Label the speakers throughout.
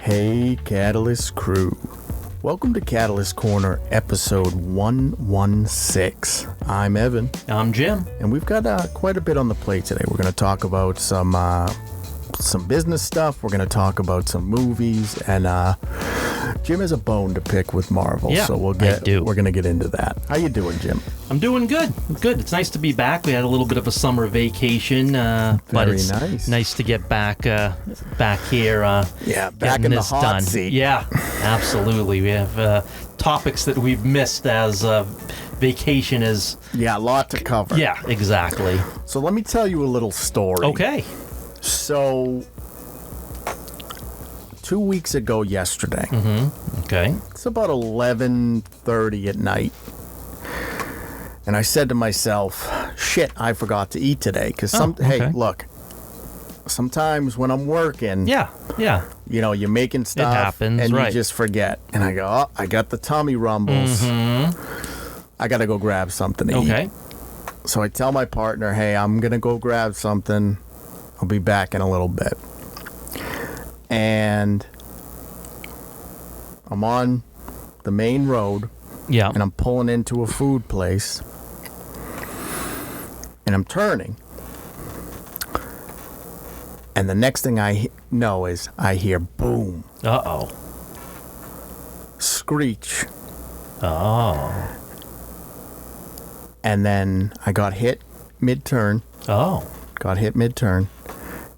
Speaker 1: Hey, Catalyst crew. Welcome to Catalyst Corner, episode 116. I'm Evan.
Speaker 2: I'm Jim.
Speaker 1: And we've got quite a bit on the plate today. We're going to talk about some business stuff. We're going to talk about some movies. And Jim has a bone to pick with Marvel.
Speaker 2: Yeah,
Speaker 1: so we're going to get into that. How you doing, Jim?
Speaker 2: I'm doing good. Good. It's nice to be back. We had a little bit of a summer vacation. But it's nice to get back here.
Speaker 1: Back in the hot seat.
Speaker 2: Yeah, absolutely. We have topics that we've missed as vacation is.
Speaker 1: Yeah, a lot to cover.
Speaker 2: Yeah, exactly.
Speaker 1: So let me tell you a little story.
Speaker 2: Okay.
Speaker 1: So 2 weeks ago yesterday.
Speaker 2: Mm-hmm. Okay.
Speaker 1: It's about 11:30 at night. And I said to myself, shit, I forgot to eat today. Because hey, look, sometimes when I'm working,
Speaker 2: yeah,
Speaker 1: you know, you're making stuff,
Speaker 2: it happens,
Speaker 1: and
Speaker 2: right.
Speaker 1: You just forget. And I go, oh, I got the tummy rumbles.
Speaker 2: Mm-hmm.
Speaker 1: I got to go grab something to eat. So I tell my partner, hey, I'm going to go grab something. I'll be back in a little bit. And I'm on the main road.
Speaker 2: Yeah.
Speaker 1: And I'm pulling into a food place. And I'm turning. And the next thing I know is I hear boom.
Speaker 2: Uh-oh.
Speaker 1: Screech.
Speaker 2: Oh.
Speaker 1: And then I got hit mid-turn.
Speaker 2: Oh.
Speaker 1: Got hit mid-turn.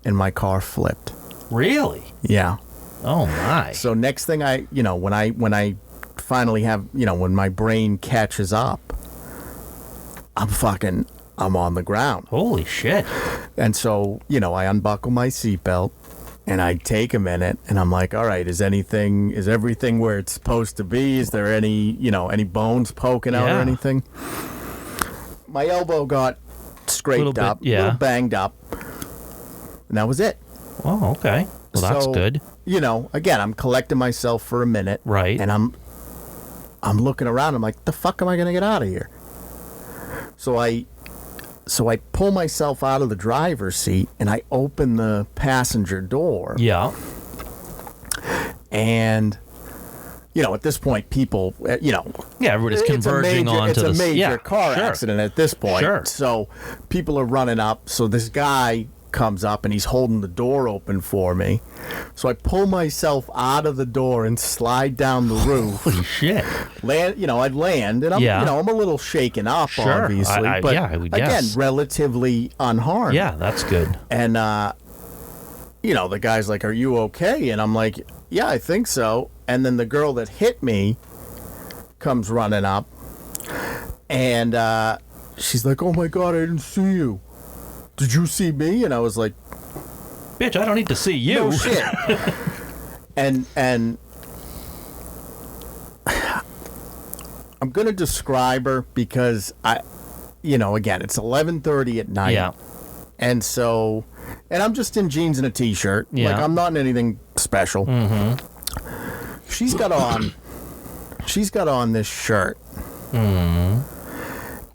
Speaker 1: And my car flipped.
Speaker 2: Really?
Speaker 1: Yeah.
Speaker 2: Oh, my.
Speaker 1: So next thing when I finally have, when my brain catches up, I'm on the ground.
Speaker 2: Holy shit.
Speaker 1: And so, I unbuckle my seatbelt and I take a minute and I'm like, all right, is everything where it's supposed to be? Is there any bones poking out or anything? My elbow got scraped up, a little banged up, and that was it.
Speaker 2: Oh, okay. Well, that's good.
Speaker 1: Again, I'm collecting myself for a minute.
Speaker 2: Right.
Speaker 1: And I'm looking around. I'm like, the fuck am I going to get out of here? So I pull myself out of the driver's seat and I open the passenger door.
Speaker 2: Yeah.
Speaker 1: And, at this point, people,
Speaker 2: Yeah, everybody's converging onto this.
Speaker 1: It's a major car accident at this point.
Speaker 2: Sure.
Speaker 1: So people are running up. So this guy comes up and he's holding the door open for me. So I pull myself out of the door and slide down the roof.
Speaker 2: Holy shit.
Speaker 1: I'd land and I'm a little shaken up, obviously. But
Speaker 2: I would guess.
Speaker 1: Again, relatively unharmed.
Speaker 2: Yeah, that's good.
Speaker 1: And, the guy's like, are you okay? And I'm like, yeah, I think so. And then the girl that hit me comes running up and she's like, oh my God, I didn't see you. Did you see me? And I was like,
Speaker 2: bitch, I don't need to see you.
Speaker 1: No shit. and I'm going to describe her because again, it's 11:30 at night. Yeah. And so, and I'm just in jeans and a t-shirt. Yeah. Like I'm not in anything special.
Speaker 2: Mm-hmm.
Speaker 1: She's got on this shirt.
Speaker 2: Mm-hmm.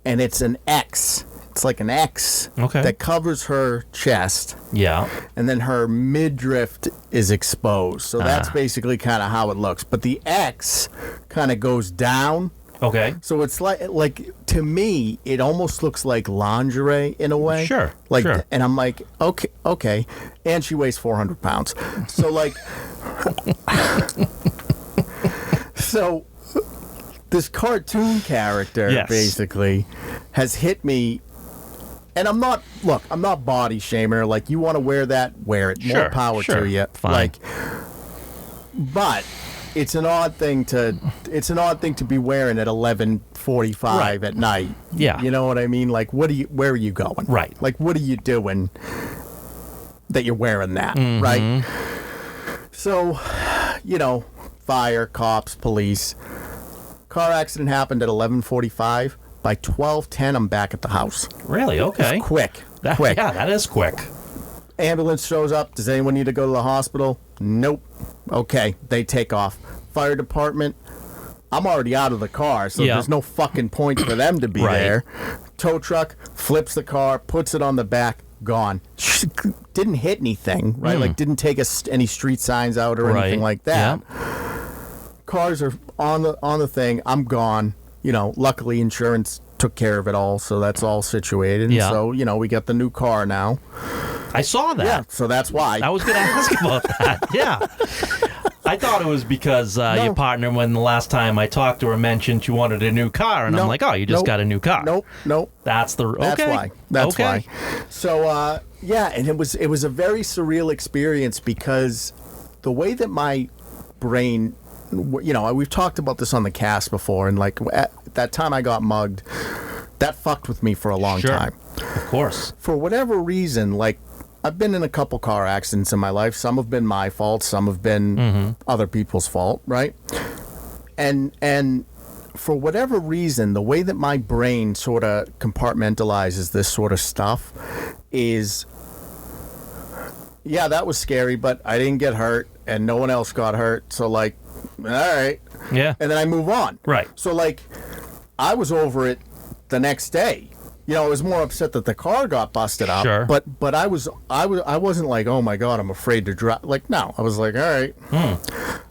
Speaker 1: And it's an X. It's like an X that covers her chest.
Speaker 2: Yeah.
Speaker 1: And then her midriff is exposed. So that's basically kind of how it looks. But the X kind of goes down.
Speaker 2: Okay.
Speaker 1: So it's like to me, it almost looks like lingerie in a way.
Speaker 2: Sure.
Speaker 1: Sure. And I'm like, okay. And she weighs 400 pounds. So like, so this cartoon character basically has hit me. And I'm not body shaming her. Like, you want to wear that, wear it. More power to you.
Speaker 2: Fine.
Speaker 1: But it's an odd thing to be wearing at 11:45 at night.
Speaker 2: Yeah.
Speaker 1: You know what I mean? Like, where are you going?
Speaker 2: Right.
Speaker 1: Like, what are you doing that you're wearing that?
Speaker 2: Mm-hmm.
Speaker 1: Right. So, fire, cops, police. Car accident happened at 11:45. By 12:10, I'm back at the house.
Speaker 2: Really? Okay.
Speaker 1: It's quick.
Speaker 2: Yeah, that is quick.
Speaker 1: Ambulance shows up. Does anyone need to go to the hospital? Nope. Okay, they take off. Fire department. I'm already out of the car, so there's no fucking point for them to be there. Tow truck flips the car, puts it on the back, gone. Didn't hit anything, right? Like, didn't take any street signs out or anything like that. Yeah. Cars are on the thing. I'm gone. Luckily insurance took care of it all, so that's all situated. And so, we got the new car now.
Speaker 2: I saw that.
Speaker 1: Yeah, so that's why.
Speaker 2: I was going to ask about that. Yeah. I thought it was because your partner, when the last time I talked to her, mentioned she wanted a new car, and I'm like, oh, you just got a new car.
Speaker 1: Nope.
Speaker 2: That's
Speaker 1: why. That's why. So, and it was a very surreal experience because the way that my brain, we've talked about this on the cast before, and like at that time I got mugged, that fucked with me for a long time.
Speaker 2: Of course.
Speaker 1: For whatever reason, like, I've been in a couple car accidents in my life. Some have been my fault. Some have been other people's fault, right? And for whatever reason, the way that my brain sort of compartmentalizes this sort of stuff is, yeah, that was scary, but I didn't get hurt, and no one else got hurt. So, like, all right.
Speaker 2: Yeah.
Speaker 1: And then I move on.
Speaker 2: Right.
Speaker 1: So, like, I was over it the next day. I was more upset that the car got busted up.
Speaker 2: Sure.
Speaker 1: But I wasn't like, oh my God, I'm afraid to drive. Like, no, I was like, all right.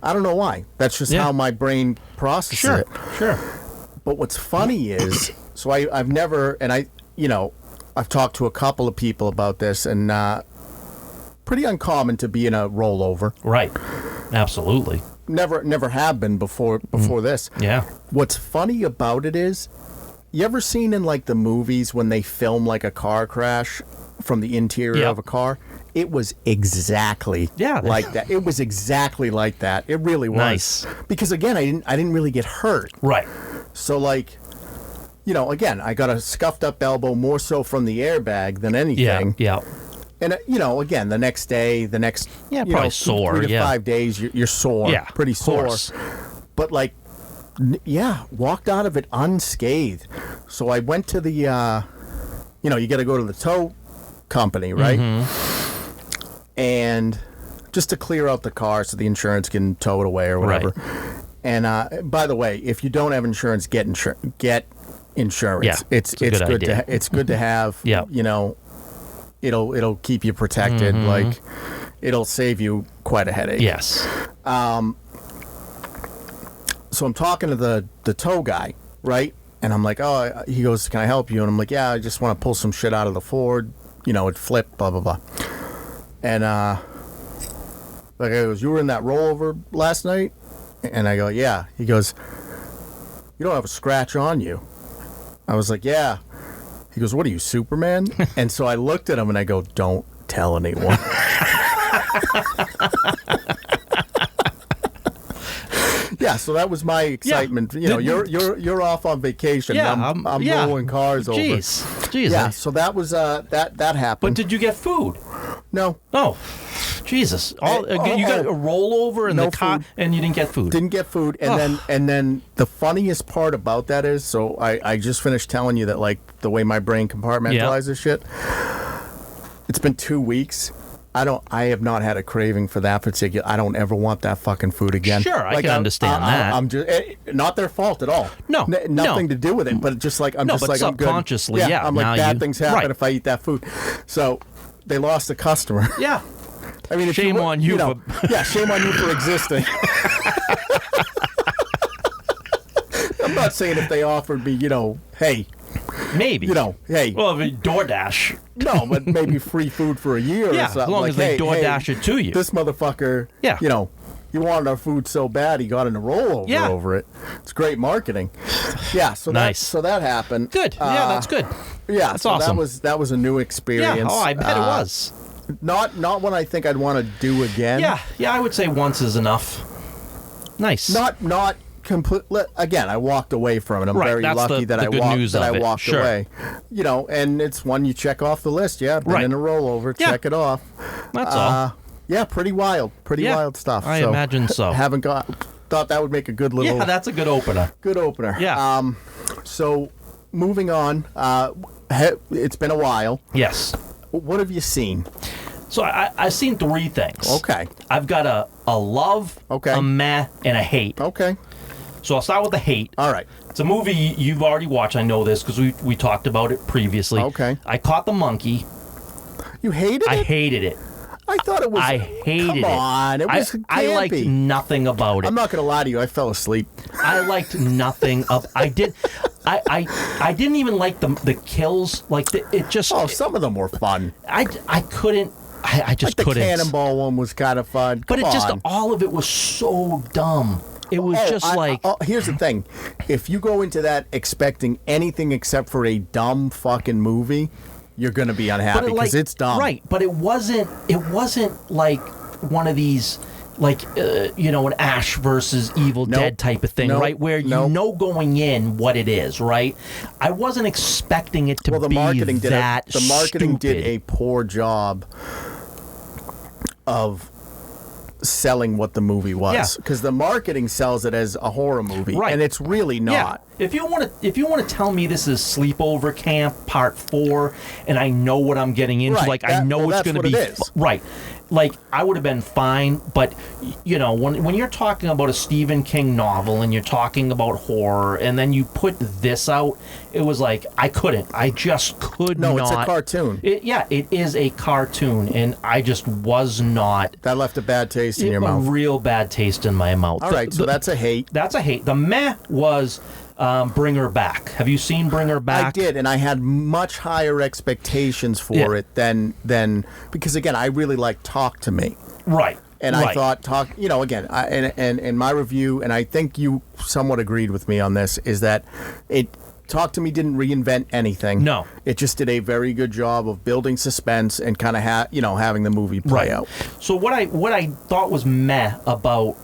Speaker 1: I don't know why. That's just how my brain processes it.
Speaker 2: Sure.
Speaker 1: But what's funny is, so I've never, and I've talked to a couple of people about this, and pretty uncommon to be in a rollover.
Speaker 2: Right. Absolutely.
Speaker 1: Never have been before this.
Speaker 2: Yeah.
Speaker 1: What's funny about it is, you ever seen in like the movies when they film like a car crash from the interior of a car? It was exactly like that. It was exactly like that. It really was.
Speaker 2: Nice.
Speaker 1: Because again, I didn't really get hurt.
Speaker 2: Right.
Speaker 1: So like, again, I got a scuffed up elbow more so from the airbag than anything.
Speaker 2: Yeah.
Speaker 1: And again, the next day,
Speaker 2: probably sore.
Speaker 1: 3 to 5 days, you're sore.
Speaker 2: Yeah,
Speaker 1: pretty sore. But like, walked out of it unscathed. So I went to the, you got to go to the tow company, right? And just to clear out the car so the insurance can tow it away or whatever. Right. And by the way, if you don't have insurance, get insurance. Yeah, it's good to have.
Speaker 2: Yeah.
Speaker 1: It'll keep you protected. Like, it'll save you quite a headache.
Speaker 2: Yes.
Speaker 1: So I'm talking to the tow guy, right? And I'm like, oh, he goes, can I help you? And I'm like, yeah, I just want to pull some shit out of the Ford. It flipped, blah, blah, blah. And like, he goes, you were in that rollover last night? And I go, yeah. He goes, you don't have a scratch on you. I was like, yeah. He goes, what are you, Superman? And so I looked at him and I go, don't tell anyone. Yeah, so that was my excitement.
Speaker 2: Yeah.
Speaker 1: You're off on vacation.
Speaker 2: Yeah,
Speaker 1: I'm rolling cars over.
Speaker 2: Jeez.
Speaker 1: Yeah, so that was that happened.
Speaker 2: But did you get food?
Speaker 1: No.
Speaker 2: Oh, Jesus! You got a rollover in the car, and you didn't get food.
Speaker 1: Didn't get food, and then the funniest part about that is, so I just finished telling you that, like, the way my brain compartmentalizes shit. It's been 2 weeks. I have not had a craving for that particular. I don't ever want that fucking food again.
Speaker 2: Sure, I can understand that.
Speaker 1: I'm just not their fault at all.
Speaker 2: No,
Speaker 1: nothing to do with it. But just like I'm just like I'm good.
Speaker 2: Subconsciously, yeah.
Speaker 1: I'm like, bad things happen if I eat that food. So they lost a customer.
Speaker 2: Yeah.
Speaker 1: I mean,
Speaker 2: shame on you.
Speaker 1: Shame on you for existing. I'm not saying if they offered me, hey.
Speaker 2: Maybe.
Speaker 1: Hey.
Speaker 2: Well, DoorDash.
Speaker 1: No, but maybe free food for a year or something.
Speaker 2: As long as they DoorDash it to you.
Speaker 1: This motherfucker, you wanted our food so bad he got in a rollover over it. It's great marketing. Yeah, so
Speaker 2: nice.
Speaker 1: that happened.
Speaker 2: Good. That's good.
Speaker 1: Yeah,
Speaker 2: that's awesome.
Speaker 1: That was a new experience.
Speaker 2: Yeah, I bet it was.
Speaker 1: Not one I think I'd want to do again.
Speaker 2: Yeah, I would say once is enough. Nice.
Speaker 1: Not complete. Again, I walked away from it. I'm very lucky that I walked away. And it's one you check off the list. Yeah, been in a rollover. Check it off.
Speaker 2: That's all.
Speaker 1: Yeah, pretty wild. Wild stuff.
Speaker 2: I imagine so.
Speaker 1: Thought that would make a good little.
Speaker 2: Yeah, that's a good opener.
Speaker 1: Good opener.
Speaker 2: Yeah.
Speaker 1: So moving on. It's been a while.
Speaker 2: Yes.
Speaker 1: What have you seen?
Speaker 2: So I've seen 3 things.
Speaker 1: Okay.
Speaker 2: I've got a love, a meh, and a hate.
Speaker 1: Okay.
Speaker 2: So I'll start with the hate.
Speaker 1: All right.
Speaker 2: It's a movie you've already watched. I know this because we talked about it previously.
Speaker 1: Okay.
Speaker 2: I Caught the Monkey.
Speaker 1: You hated it?
Speaker 2: I hated it.
Speaker 1: I thought it was.
Speaker 2: I hated it.
Speaker 1: Come on, it was campy.
Speaker 2: I liked nothing about it.
Speaker 1: I'm not going to lie to you. I fell asleep.
Speaker 2: I liked nothing of. I didn't even like the kills. Like it just.
Speaker 1: Oh, some of them were fun.
Speaker 2: I couldn't. I just
Speaker 1: like
Speaker 2: couldn't.
Speaker 1: The cannonball one was kind of fun.
Speaker 2: But
Speaker 1: Come
Speaker 2: it just
Speaker 1: on.
Speaker 2: all of it was so dumb. It was
Speaker 1: here's the thing. If you go into that expecting anything except for a dumb fucking movie, you're going to be unhappy because it's dumb.
Speaker 2: Right, but it wasn't like one of these like an Ash versus Evil Dead type of thing, right? Where you know going in what it is, right? I wasn't expecting it to be that
Speaker 1: the marketing
Speaker 2: stupid.
Speaker 1: did a poor job of selling what the movie was, because the marketing sells it as a horror movie,
Speaker 2: right?
Speaker 1: And it's really not.
Speaker 2: Yeah. If you want to tell me this is Sleepover Camp Part 4, and I know what I'm getting into, I know it's going to be right. Like, I would have been fine, but, when you're talking about a Stephen King novel and you're talking about horror, and then you put this out, it was like, I couldn't. I just could not.
Speaker 1: No, it's a cartoon.
Speaker 2: It is a cartoon, and I just was not.
Speaker 1: That left a bad taste in your mouth.
Speaker 2: A real bad taste in my mouth.
Speaker 1: All right, so that's a hate.
Speaker 2: That's a hate. The meh was... Bring Her Back. Have you seen Bring Her Back?
Speaker 1: I did, and I had much higher expectations for it than because again, I really like Talk to Me.
Speaker 2: Right.
Speaker 1: And I thought again, and my review, and I think you somewhat agreed with me on this, is that Talk to Me didn't reinvent anything.
Speaker 2: No.
Speaker 1: It just did a very good job of building suspense and kind of having the movie play out.
Speaker 2: So what I thought was meh about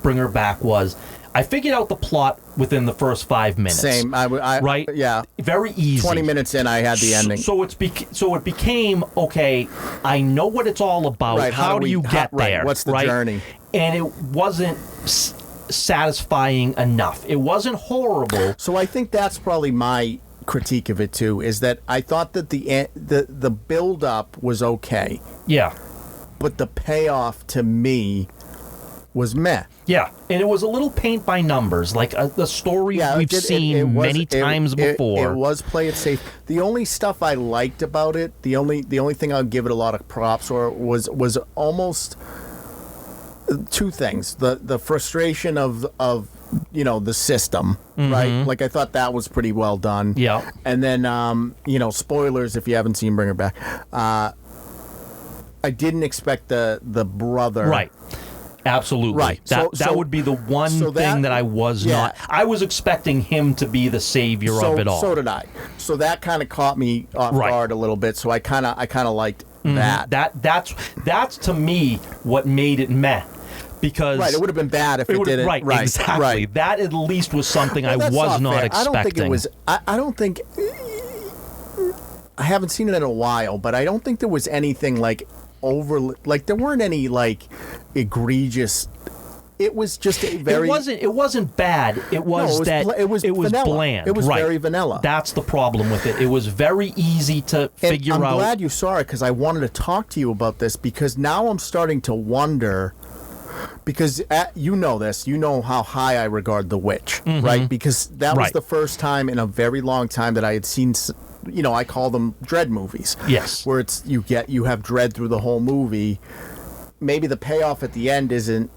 Speaker 2: Bring Her Back was I figured out the plot within the first 5 minutes.
Speaker 1: Same.
Speaker 2: Right?
Speaker 1: Yeah.
Speaker 2: Very easy.
Speaker 1: 20 minutes in, I had the ending.
Speaker 2: So it became, okay, I know what it's all about.
Speaker 1: Right.
Speaker 2: How do you get there?
Speaker 1: Right. What's the journey?
Speaker 2: And it wasn't satisfying enough. It wasn't horrible.
Speaker 1: So I think that's probably my critique of it, too, is that I thought that the build-up was okay.
Speaker 2: Yeah.
Speaker 1: But the payoff, to me, was meh.
Speaker 2: Yeah, and it was a little paint by numbers, like the story we've seen many times before.
Speaker 1: It was play it safe. The only stuff I liked about it, the only thing I'll give it a lot of props for was almost two things: the frustration of the system, right? Like I thought that was pretty well done.
Speaker 2: Yeah,
Speaker 1: and then spoilers if you haven't seen Bring Her Back. I didn't expect the brother.
Speaker 2: Right. Absolutely.
Speaker 1: Right.
Speaker 2: That would be the one thing that I was not. I was expecting him to be the savior of it all.
Speaker 1: So did I. So that kind of caught me off guard a little bit. So I kind of liked that.
Speaker 2: That's to me what made it meh. Because
Speaker 1: it would have been bad if it didn't.
Speaker 2: Right, exactly. Right. That at least was something I was not expecting.
Speaker 1: I don't think it was. I don't think. I haven't seen it in a while, but I don't think there was anything like there weren't any like egregious. It was just a very.
Speaker 2: It wasn't bad. It was
Speaker 1: it was
Speaker 2: bland.
Speaker 1: It was very vanilla.
Speaker 2: That's the problem with it. It was very easy to figure out.
Speaker 1: I'm glad you saw it because I wanted to talk to you about this because now I'm starting to wonder. Because you know this, you know how high I regard The Witch, right? Because that was the first time in a very long time that I had seen. I call them dread movies.
Speaker 2: Yes.
Speaker 1: Where it's you have dread through the whole movie. Maybe the payoff at the end isn't,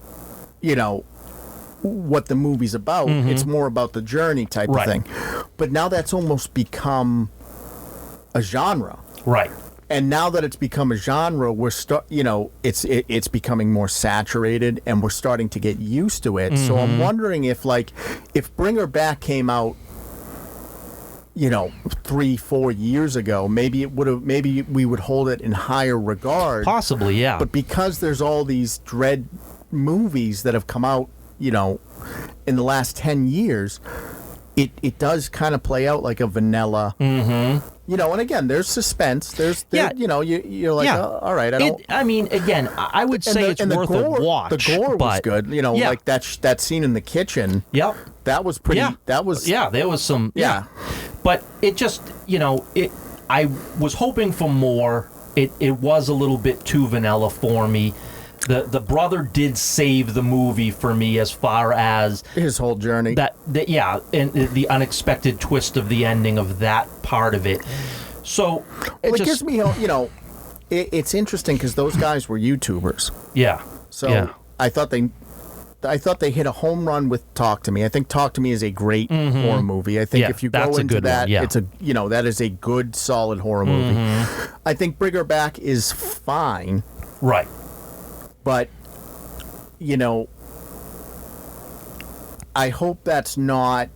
Speaker 1: what the movie's about. It's more about the journey type of thing. But now that's almost become a genre.
Speaker 2: Right.
Speaker 1: And now that it's become a genre, we're it's becoming more saturated, and we're starting to get used to it. So I'm wondering if Bring Her Back came out 3-4 years ago, maybe we would hold it in higher regard.
Speaker 2: Possibly, yeah.
Speaker 1: But because there's all these dread movies that have come out, in the last 10 years, it does kind of play out like a vanilla. And again, there's suspense. You're like, all right.
Speaker 2: Again, I would say it's worth a watch.
Speaker 1: The gore was good. Like that scene in the kitchen.
Speaker 2: Yep.
Speaker 1: That was pretty.
Speaker 2: Yeah.
Speaker 1: That was.
Speaker 2: Yeah, there was some. Yeah. But it just, I was hoping for more. It was a little bit too vanilla for me. The brother did save the movie for me as far as
Speaker 1: his whole journey.
Speaker 2: And the unexpected twist of the ending of that part of it. So
Speaker 1: it gives me, it's interesting because those guys were YouTubers.
Speaker 2: Yeah.
Speaker 1: So I thought they hit a home run with Talk to Me. I think Talk to Me is a great horror movie. I think if you go into that, it's that is a good, solid horror movie. I think Bring Her Back is fine.
Speaker 2: Right.
Speaker 1: But, I hope that's not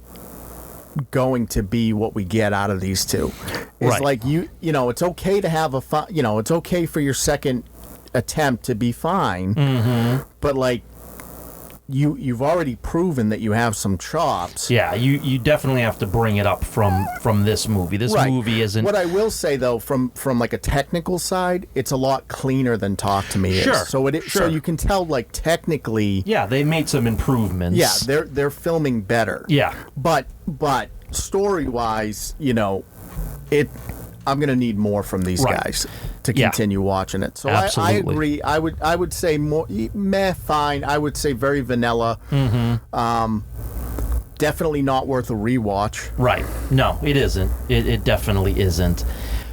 Speaker 1: going to be what we get out of these two. It's like it's okay to have it's okay for your second attempt to be fine, but like you've already proven that you have some chops.
Speaker 2: Yeah, you definitely have to bring it up from this movie. This movie isn't.
Speaker 1: What I will say though, from like a technical side, it's a lot cleaner than Talk to Me is. So so you can tell like technically.
Speaker 2: Yeah, they made some improvements.
Speaker 1: Yeah, they're filming better.
Speaker 2: Yeah,
Speaker 1: but story wise, I'm gonna need more from these guys to continue watching it. So I agree. I would say more fine. I would say very vanilla. Definitely not worth a rewatch.
Speaker 2: Right. No, it isn't. It definitely isn't.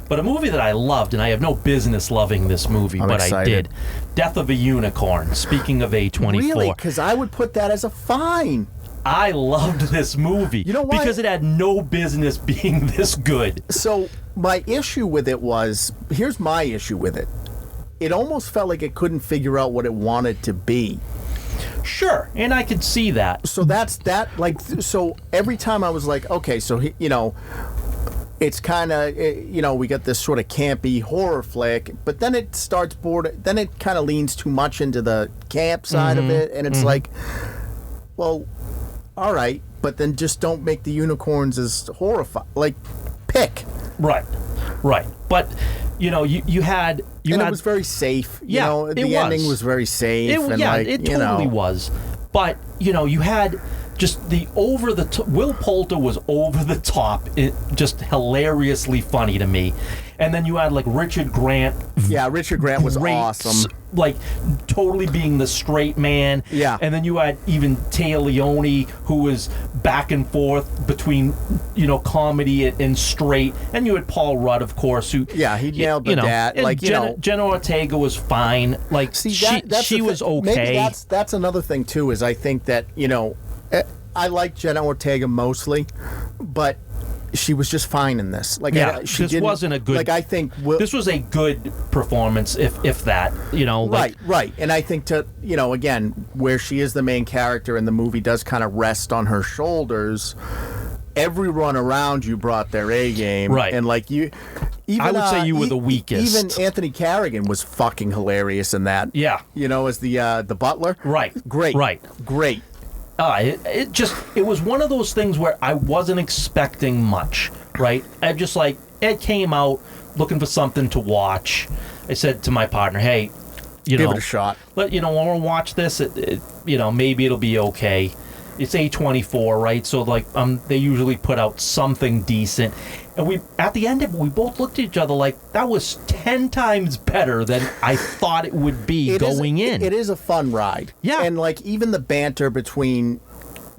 Speaker 2: But a movie that I loved, and I have no business loving this movie, but I did. Death of a Unicorn. Speaking of A24.
Speaker 1: Really? Because I would put that as a fine.
Speaker 2: I loved this movie.
Speaker 1: You know why?
Speaker 2: Because it had no business being this good.
Speaker 1: So my issue with it was, here's my issue with it. It almost felt like it couldn't figure out what it wanted to be.
Speaker 2: Sure, and I could see that.
Speaker 1: So that's that. Like, so every time I was like, okay, so it's kind of we got this sort of campy horror flick, but then it starts then it kind of leans too much into the camp side of it, and it's like, well, all right, but then just don't make the unicorns as horrifying. Like, pick.
Speaker 2: Right. But you had
Speaker 1: it was very safe.
Speaker 2: The
Speaker 1: ending was very safe.
Speaker 2: It totally was. But you had just the Will Poulter was over the top, just hilariously funny to me. And then you had like Richard Grant.
Speaker 1: Yeah, Richard Grant was awesome.
Speaker 2: Like totally being the straight man.
Speaker 1: Yeah.
Speaker 2: And then you had even Taya Leone, who was back and forth between comedy and straight. And you had Paul Rudd, of course, who
Speaker 1: he nailed the dad. Like
Speaker 2: Jenna Ortega was fine. Like she was okay.
Speaker 1: Maybe that's another thing too. Is I think that I like Jenna Ortega mostly, but she was just fine in this. Like,
Speaker 2: this wasn't a good.
Speaker 1: Like, I think
Speaker 2: this was a good performance, if that.
Speaker 1: Right. And I think again, where she is the main character and the movie does kind of rest on her shoulders. Everyone around you brought their A game,
Speaker 2: right?
Speaker 1: And like you. Even,
Speaker 2: I would say you were the weakest.
Speaker 1: Even Anthony Carrigan was fucking hilarious in that.
Speaker 2: Yeah.
Speaker 1: As the butler.
Speaker 2: Right.
Speaker 1: Great.
Speaker 2: It was one of those things where I wasn't expecting much, right? I just it came out looking for something to watch. I said to my partner, hey,
Speaker 1: give it a shot.
Speaker 2: When we watch this, maybe it'll be okay. It's A24, right? So they usually put out something decent. And at the end of it, we both looked at each other like that was 10 times better than I thought it would be going in.
Speaker 1: It is a fun ride.
Speaker 2: Yeah.
Speaker 1: And even the banter between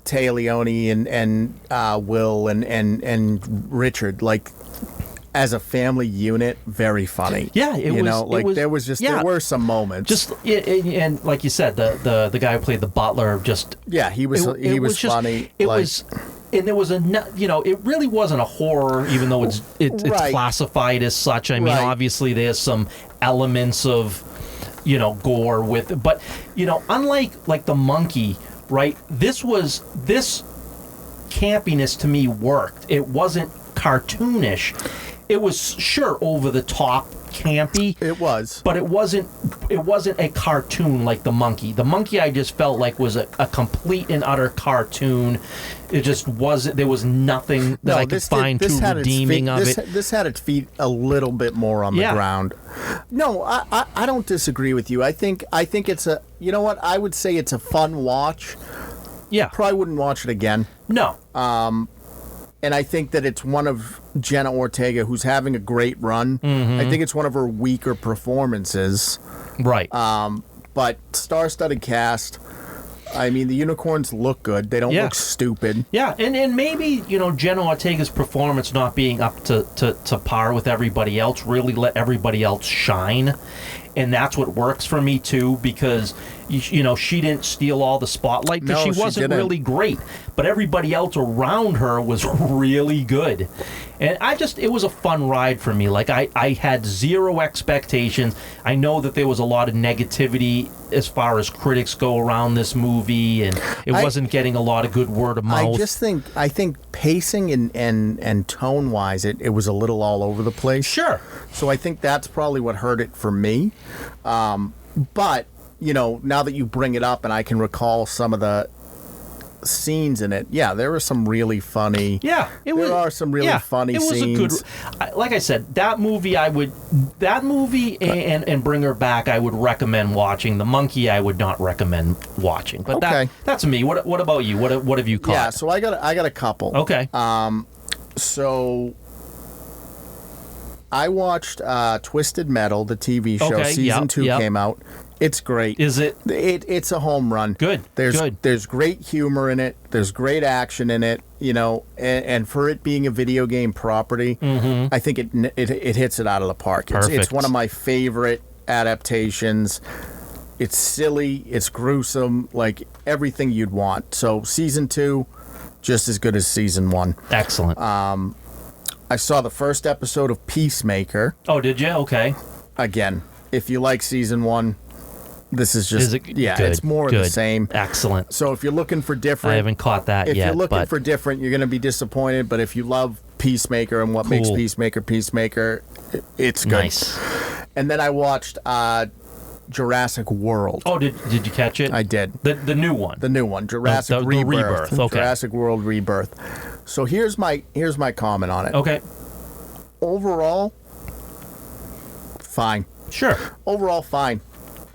Speaker 1: Taya Leone and Will and Richard, as a family unit, very funny.
Speaker 2: Yeah, there
Speaker 1: were some moments.
Speaker 2: And like you said, the guy who played the butler
Speaker 1: he was funny.
Speaker 2: And there was it really wasn't a horror, even though it's classified as such. I mean, obviously there's some elements of gore with it, but unlike the monkey, right? This campiness to me worked. It wasn't cartoonish. It was sure over the top campy.
Speaker 1: It was.
Speaker 2: But it wasn't a cartoon like the monkey. The monkey I just felt like was a complete and utter cartoon. It just wasn't. There was nothing that I could find too redeeming of it.
Speaker 1: This had its feet a little bit more on the ground. No, I don't disagree with you. I think it's a. You know what? I would say it's a fun watch.
Speaker 2: Yeah.
Speaker 1: Probably wouldn't watch it again.
Speaker 2: No.
Speaker 1: And I think that it's one of Jenna Ortega, who's having a great run. Mm-hmm. I think it's one of her weaker performances.
Speaker 2: Right.
Speaker 1: But star-studded cast. I mean, the unicorns look good. They don't look stupid.
Speaker 2: Yeah, and maybe, Jenna Ortega's performance not being up to par with everybody else really let everybody else shine. And that's what works for me, too, because, she didn't steal all the spotlight because she wasn't really great. But everybody else around her was really good. And it was a fun ride for me. Like, I had zero expectations. I know that there was a lot of negativity as far as critics go around this movie, and it wasn't getting a lot of good word of mouth.
Speaker 1: I think pacing and tone-wise, it was a little all over the place.
Speaker 2: Sure.
Speaker 1: So I think that's probably what hurt it for me. But, now that you bring it up and I can recall some of the scenes in it, there were some really funny.
Speaker 2: Yeah,
Speaker 1: there are some really funny scenes. It was
Speaker 2: a good. Like I said, that movie and Bring Her Back, I would recommend watching. The Monkey, I would not recommend watching. But that's me. What about you? What have you caught?
Speaker 1: Yeah, so I got a couple.
Speaker 2: Okay.
Speaker 1: So I watched Twisted Metal, the TV show. Season 2 came out. It's great.
Speaker 2: Is it?
Speaker 1: It's a home run.
Speaker 2: Good.
Speaker 1: There's great humor in it. There's great action in it. And for it being a video game property, I think it hits it out of the park. It's one of my favorite adaptations. It's silly. It's gruesome. Like everything you'd want. So season 2, just as good as season 1.
Speaker 2: Excellent.
Speaker 1: I saw the first episode of Peacemaker.
Speaker 2: Oh, did you? Okay.
Speaker 1: Again, if you like season 1. This is just,
Speaker 2: good,
Speaker 1: it's more of the same.
Speaker 2: Excellent.
Speaker 1: So if you're looking for different...
Speaker 2: I haven't caught that
Speaker 1: yet. If you're looking
Speaker 2: but...
Speaker 1: for different, you're going to be disappointed. But if you love Peacemaker and what makes Peacemaker, it's good.
Speaker 2: Nice.
Speaker 1: And then I watched Jurassic World.
Speaker 2: Oh, did you catch it?
Speaker 1: I did.
Speaker 2: The new one?
Speaker 1: The new one. Jurassic Rebirth.
Speaker 2: Okay.
Speaker 1: Jurassic World Rebirth. So here's my comment on it.
Speaker 2: Okay.
Speaker 1: Overall, fine.
Speaker 2: Sure.
Speaker 1: Overall, fine.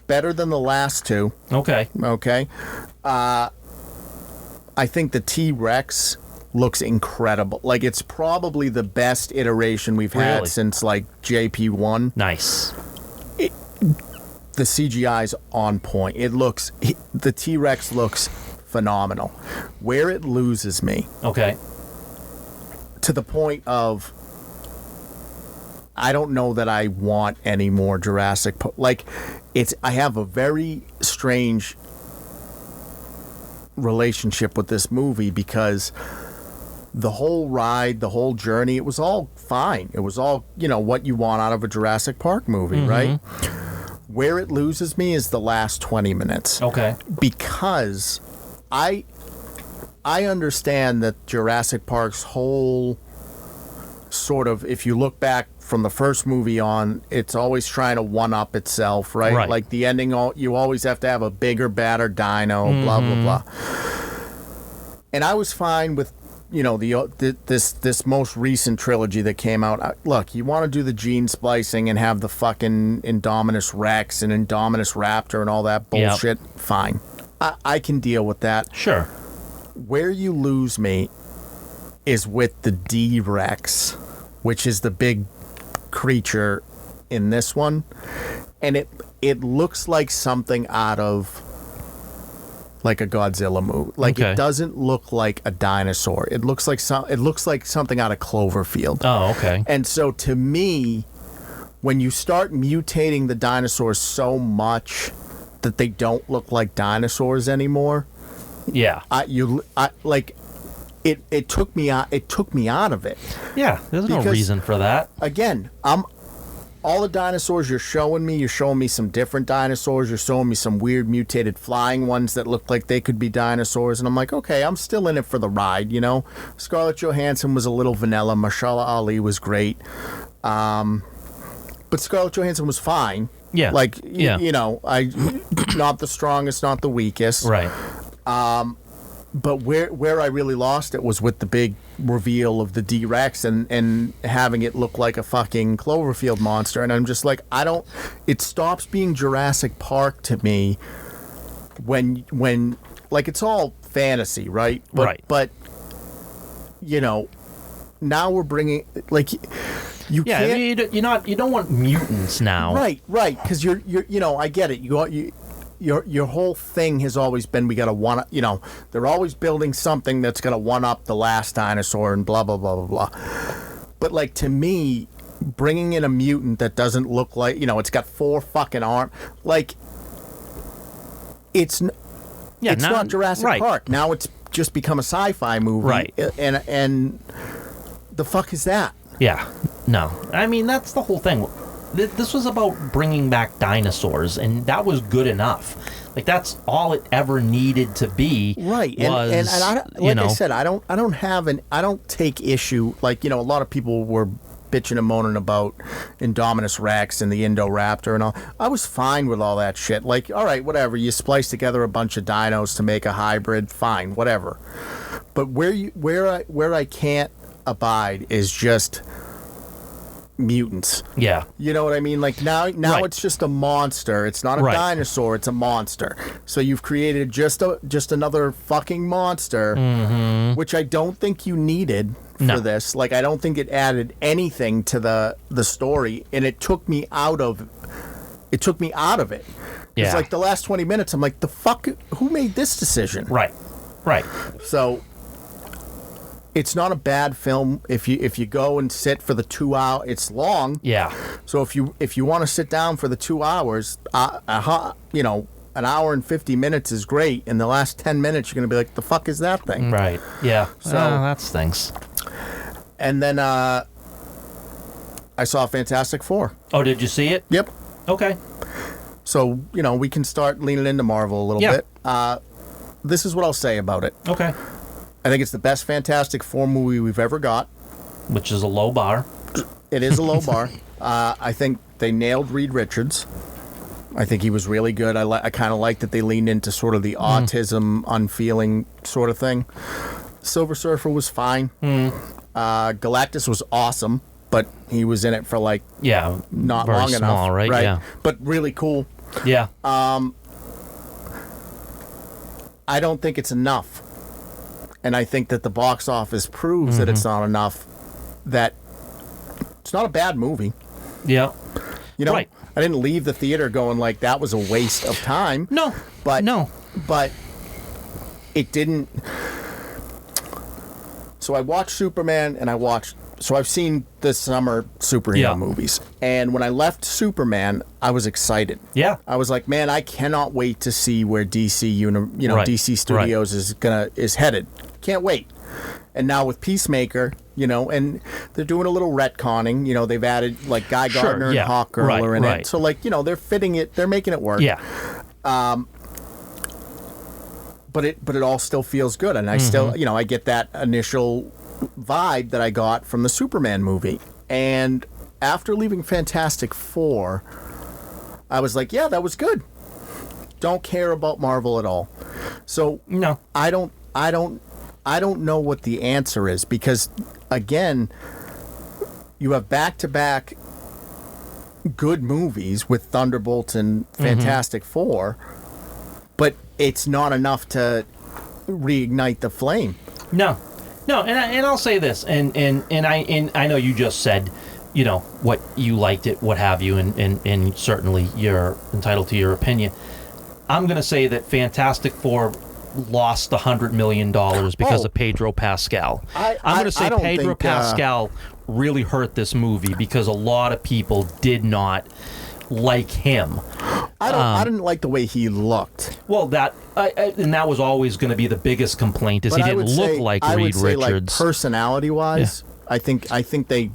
Speaker 1: Better than the last 2.
Speaker 2: Okay.
Speaker 1: I think the T-Rex looks incredible. Like, it's probably the best iteration we've had since, like, JP1.
Speaker 2: Nice.
Speaker 1: The CGI's on point. The T-Rex looks phenomenal. Where it loses me.
Speaker 2: Okay.
Speaker 1: To the point of... I don't know that I want any more Jurassic... I have a very strange relationship with this movie because the whole ride, the whole journey, it was all fine. It was all, what you want out of a Jurassic Park movie, right? Where it loses me is the last 20 minutes.
Speaker 2: Okay.
Speaker 1: Because I understand that Jurassic Park's whole sort of, if you look back from the first movie on, it's always trying to one-up itself, right? Like the ending, you always have to have a bigger, badder dino, blah, blah, blah. And I was fine with, this most recent trilogy that came out. Look, you want to do the gene splicing and have the fucking Indominus Rex and Indominus Raptor and all that bullshit, fine. I can deal with that.
Speaker 2: Sure.
Speaker 1: Where you lose me is with the D-Rex, which is the big creature in this one, and it looks like something out of like a Godzilla movie. Like it doesn't look like a dinosaur. It looks like something out of Cloverfield.
Speaker 2: Oh, okay.
Speaker 1: And so to me, when you start mutating the dinosaurs so much that they don't look like dinosaurs anymore, It took me out. It took me out of it.
Speaker 2: Yeah, there's no reason for that.
Speaker 1: Again, all the dinosaurs you're showing me some different dinosaurs. You're showing me some weird mutated flying ones that look like they could be dinosaurs, and I'm like, okay, I'm still in it for the ride. Scarlett Johansson was a little vanilla. Mahershala Ali was great, but Scarlett Johansson was fine.
Speaker 2: Yeah,
Speaker 1: not the strongest, not the weakest.
Speaker 2: Right.
Speaker 1: But where I really lost it was with the big reveal of the D-Rex and having it look like a fucking Cloverfield monster. And I'm just like, it stops being Jurassic Park to me when like, it's all fantasy, right?
Speaker 2: Right.
Speaker 1: But, now we're bringing, like, you can't...
Speaker 2: you don't want mutants now.
Speaker 1: Right, because you're I get it. your whole thing has always been we got to one, they're always building something that's going to one up the last dinosaur and blah blah blah blah blah. But like to me, bringing in a mutant that doesn't look like, it's got 4 fucking arms, like it's not Jurassic Park. Now it's just become a sci-fi movie,
Speaker 2: right?
Speaker 1: And the fuck is that?
Speaker 2: Yeah, no. I mean, that's the whole thing. This was about bringing back dinosaurs, and that was good enough. Like that's all it ever needed to be.
Speaker 1: Right.
Speaker 2: Was,
Speaker 1: and I said, I don't take issue. Like, a lot of people were bitching and moaning about Indominus Rex and the Indoraptor and all. I was fine with all that shit. Like, all right, whatever. You splice together a bunch of dinos to make a hybrid, fine, whatever. But where I can't abide is just mutants.
Speaker 2: Yeah.
Speaker 1: You know what I mean? Like now
Speaker 2: right.
Speaker 1: It's just a monster. It's not a
Speaker 2: right.
Speaker 1: dinosaur, it's a monster. So you've created just another fucking monster,
Speaker 2: mm-hmm.
Speaker 1: which I don't think you needed for this. Like I don't think it added anything to the story, and it took me out of it.
Speaker 2: Yeah.
Speaker 1: It's like the last 20 minutes I'm like, the fuck, who made this decision?
Speaker 2: Right. Right.
Speaker 1: So it's not a bad film if you go and sit for the 2 hour. It's long.
Speaker 2: Yeah.
Speaker 1: So if you want to sit down for the 2 hours, an hour and 50 minutes is great. In the last 10 minutes, you're gonna be like, the fuck is that thing?
Speaker 2: Right. Yeah.
Speaker 1: So
Speaker 2: that stinks.
Speaker 1: And then I saw Fantastic Four.
Speaker 2: Oh, did you see it?
Speaker 1: Yep.
Speaker 2: Okay.
Speaker 1: So we can start leaning into Marvel a little bit. This is what I'll say about it.
Speaker 2: Okay.
Speaker 1: I think it's the best Fantastic Four movie we've ever got.
Speaker 2: Which is a low bar.
Speaker 1: It is a low bar. I think they nailed Reed Richards. I think he was really good. I kind of like that they leaned into sort of the autism, unfeeling sort of thing. Silver Surfer was fine. Galactus was awesome, but he was in it for not
Speaker 2: very
Speaker 1: long
Speaker 2: small,
Speaker 1: enough.
Speaker 2: Right? Yeah.
Speaker 1: But really cool.
Speaker 2: Yeah.
Speaker 1: I don't think it's enough. And I think that the box office proves that it's not enough. That it's not a bad movie.
Speaker 2: Yeah. Right.
Speaker 1: I didn't leave the theater going like that was a waste of time.
Speaker 2: No.
Speaker 1: But it didn't. So I watched Superman and so I've seen this summer superhero movies. And when I left Superman, I was excited.
Speaker 2: Yeah.
Speaker 1: I was like, man, I cannot wait to see where DC DC Studios is headed. Can't wait. And now with Peacemaker, and they're doing a little retconning. They've added like Guy Gardner and Hawkgirl are in it. So they're fitting it. They're making it work.
Speaker 2: Yeah.
Speaker 1: But it all still feels good, and I still I get that initial vibe that I got from the Superman movie. And after leaving Fantastic Four, I was like, yeah, that was good. Don't care about Marvel at all. So
Speaker 2: no,
Speaker 1: I don't know what the answer is, because again, you have back-to-back good movies with Thunderbolts and Fantastic Four, but it's not enough to reignite the flame. No,
Speaker 2: and I'll say this, and I know you just said, what you liked it, what have you, and certainly you're entitled to your opinion. I'm going to say that Fantastic Four lost $100 million because of Pedro Pascal. I'm going to say Pedro Pascal really hurt this movie because a lot of people did not like him.
Speaker 1: I didn't like the way he looked.
Speaker 2: Well, and that was always going to be the biggest complaint, is he didn't look like Reed Richards.
Speaker 1: Like personality-wise, I think they.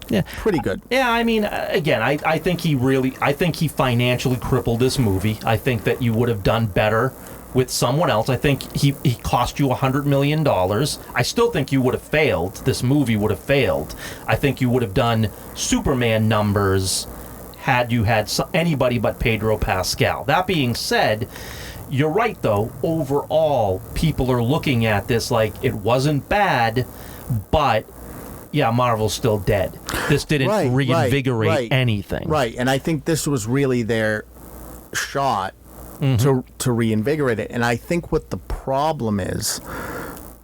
Speaker 1: Yeah, pretty good.
Speaker 2: Yeah, I mean, again, I think he financially crippled this movie. I think that you would have done better with someone else. I think he cost you $100 million. I still think you would have failed. This movie would have failed. I think you would have done Superman numbers had you had anybody but Pedro Pascal. That being said, you're right, though. Overall, people are looking at this like it wasn't bad, but yeah, Marvel's still dead. This didn't reinvigorate anything.
Speaker 1: Right, and I think this was really their shot to reinvigorate it. And I think what the problem is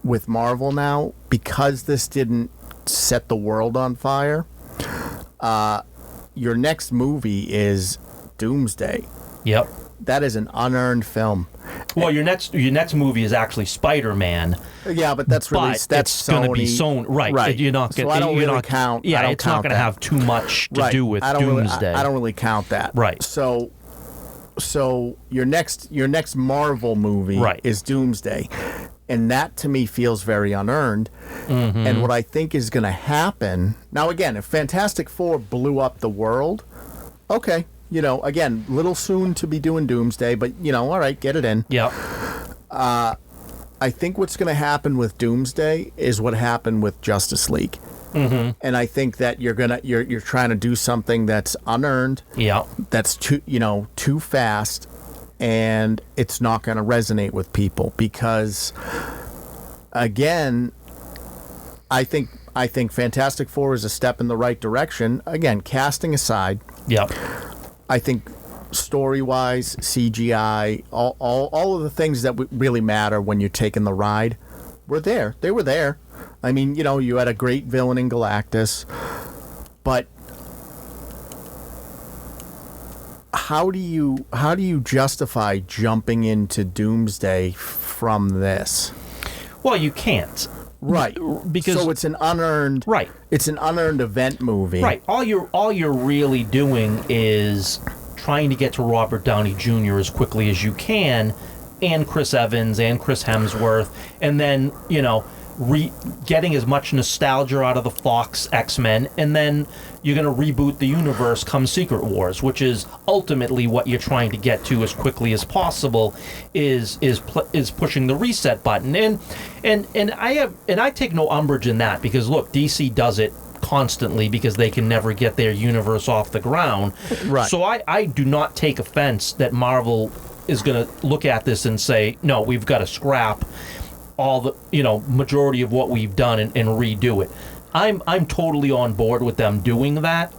Speaker 1: with Marvel now, because this didn't set the world on fire, your next movie is Doomsday.
Speaker 2: Yep.
Speaker 1: that is an unearned film.
Speaker 2: Well, your next movie is actually Spider-Man.
Speaker 1: Yeah, but that's released. That's
Speaker 2: going to be Sony, right?
Speaker 1: Right.
Speaker 2: You're not going.
Speaker 1: So I don't really count.
Speaker 2: Yeah,
Speaker 1: it's
Speaker 2: not going to have too much to do with Doomsday.
Speaker 1: I don't really count that.
Speaker 2: Right.
Speaker 1: So your next Marvel movie is Doomsday, and that to me feels very unearned.
Speaker 2: Mm-hmm.
Speaker 1: And what I think is going to happen now, again, if Fantastic Four blew up the world, okay. Again, little soon to be doing Doomsday, but, all right, get it in.
Speaker 2: Yeah.
Speaker 1: I think what's going to happen with Doomsday is what happened with Justice League.
Speaker 2: Mm-hmm.
Speaker 1: And I think that you're trying to do something that's unearned.
Speaker 2: Yeah.
Speaker 1: That's too fast, and it's not going to resonate with people because, again, I think Fantastic Four is a step in the right direction. Again, casting aside.
Speaker 2: Yeah.
Speaker 1: I think story-wise, CGI, all of the things that really matter when you're taking the ride were there. They were there. I mean, you had a great villain in Galactus, but how do you justify jumping into Doomsday from this?
Speaker 2: Well, you can't.
Speaker 1: Right.
Speaker 2: Because
Speaker 1: so it's an unearned It's an unearned event movie.
Speaker 2: Right. All you're really doing is trying to get to Robert Downey Jr. as quickly as you can, and Chris Evans and Chris Hemsworth, and then, getting as much nostalgia out of the Fox X-Men, and then you're going to reboot the universe come Secret Wars, which is ultimately what you're trying to get to as quickly as possible, is pushing the reset button. And I take no umbrage in that, because look, DC does it constantly because they can never get their universe off the ground.
Speaker 1: Right.
Speaker 2: So I do not take offense that Marvel is going to look at this and say, no, we've got to scrap all the majority of what we've done and redo it. I'm totally on board with them doing that.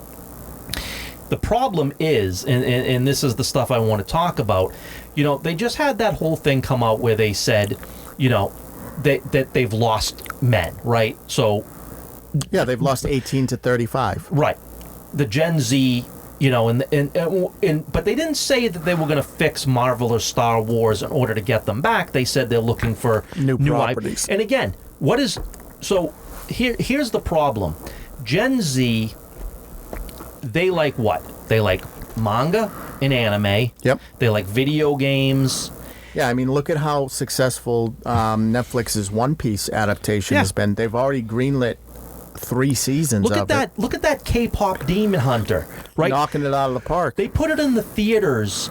Speaker 2: The problem is, and this is the stuff I want to talk about, they just had that whole thing come out where they said, that they've lost men, right? So
Speaker 1: yeah, they've lost 18 to 35.
Speaker 2: Right. The Gen Z, but they didn't say that they were going to fix Marvel or Star Wars in order to get them back. They said they're looking for
Speaker 1: new properties.
Speaker 2: And again, here's the problem. Gen Z, they like what? They like manga and anime.
Speaker 1: Yep.
Speaker 2: They like video games.
Speaker 1: Yeah, I mean, look at how successful Netflix's One Piece adaptation has been. They've already greenlit 3 seasons
Speaker 2: of it. Look at that K-pop Demon Hunter, right?
Speaker 1: Knocking it out of the park.
Speaker 2: They put it in the theaters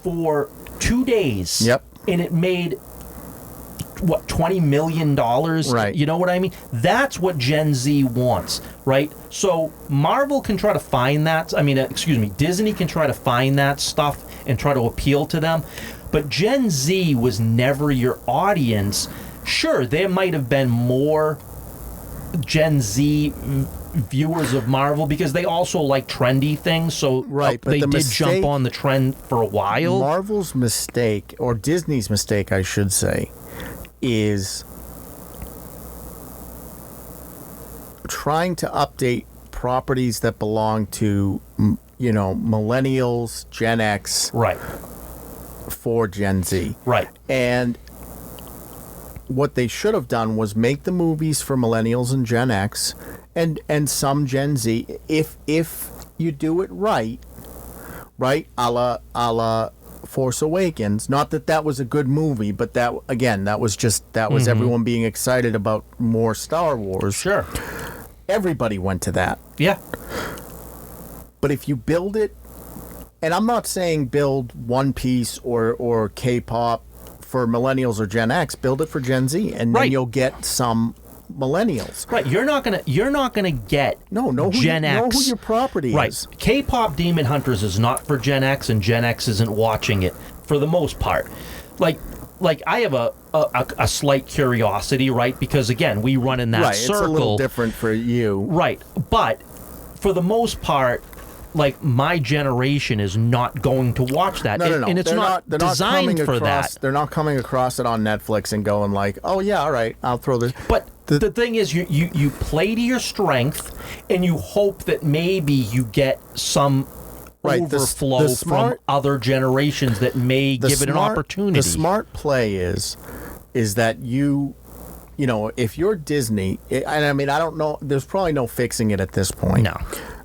Speaker 2: for 2 days.
Speaker 1: Yep.
Speaker 2: And it made, what, $20 million?
Speaker 1: Right.
Speaker 2: You know what I mean? That's what Gen Z wants, right? So Marvel can try to find that. Disney can try to find that stuff and try to appeal to them. But Gen Z was never your audience. Sure, there might have been more Gen Z viewers of Marvel because they also like trendy things, so they did jump on the trend for a while.
Speaker 1: Marvel's mistake, or Disney's mistake, I should say, is trying to update properties that belong to, millennials, Gen X,
Speaker 2: right,
Speaker 1: for Gen Z,
Speaker 2: right,
Speaker 1: and what they should have done was make the movies for millennials and Gen X and some Gen Z, if you do it right, a la Force Awakens. Not that was a good movie, but that was everyone being excited about more Star Wars.
Speaker 2: Sure.
Speaker 1: Everybody went to that.
Speaker 2: Yeah.
Speaker 1: But if you build it, and I'm not saying build One Piece or K-pop for millennials or Gen X, build it for Gen Z, and then you'll get some millennials.
Speaker 2: Right. You're not gonna get Gen X.
Speaker 1: Know who your property is.
Speaker 2: Right. K-pop Demon Hunters is not for Gen X, and Gen X isn't watching it for the most part. Like I have a slight curiosity, right? Because again, we run in that circle.
Speaker 1: It's a little different for you.
Speaker 2: Right. But for the most part, like, my generation is not going to watch that.
Speaker 1: No.
Speaker 2: And it's not designed for that.
Speaker 1: They're not coming across it on Netflix and going like, oh, yeah, all right, I'll throw this.
Speaker 2: But the thing is, you play to your strength, and you hope that maybe you get some overflow from other generations that may give it an opportunity.
Speaker 1: The smart play is that you know, if you're Disney, and I mean, I don't know, there's probably no fixing it at this point.
Speaker 2: No.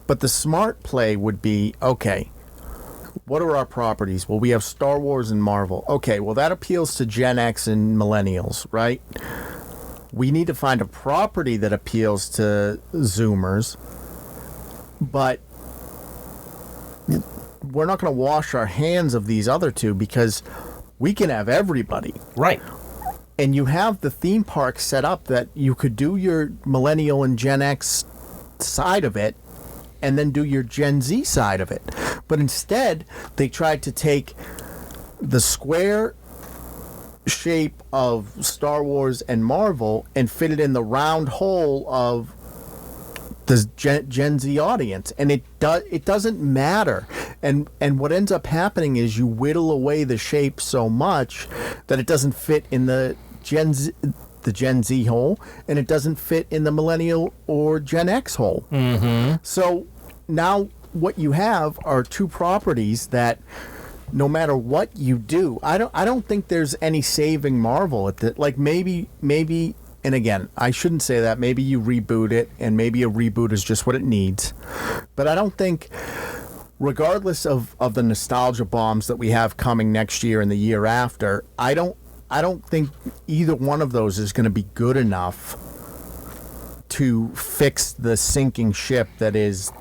Speaker 1: But the smart play would be, okay, what are our properties? Well, we have Star Wars and Marvel. Okay, well, that appeals to Gen X and millennials, right? We need to find a property that appeals to Zoomers, but we're not going to wash our hands of these other two because we can have everybody.
Speaker 2: Right.
Speaker 1: And you have the theme park set up that you could do your millennial and Gen X side of it and then do your Gen Z side of it. But instead, they tried to take the square shape of Star Wars and Marvel and fit it in the round hole of the Gen Z audience, and it doesn't matter. And what ends up happening is you whittle away the shape so much that it doesn't fit in the Gen Z hole, and it doesn't fit in the millennial or Gen X hole.
Speaker 2: Mm-hmm.
Speaker 1: So now what you have are two properties that, no matter what you do, I don't think there's any saving Marvel at that. Like maybe, and again, I shouldn't say that. Maybe you reboot it, and maybe a reboot is just what it needs. But I don't think, regardless of the nostalgia bombs that we have coming next year and the year after, I don't think either one of those is going to be good enough to fix the sinking ship that is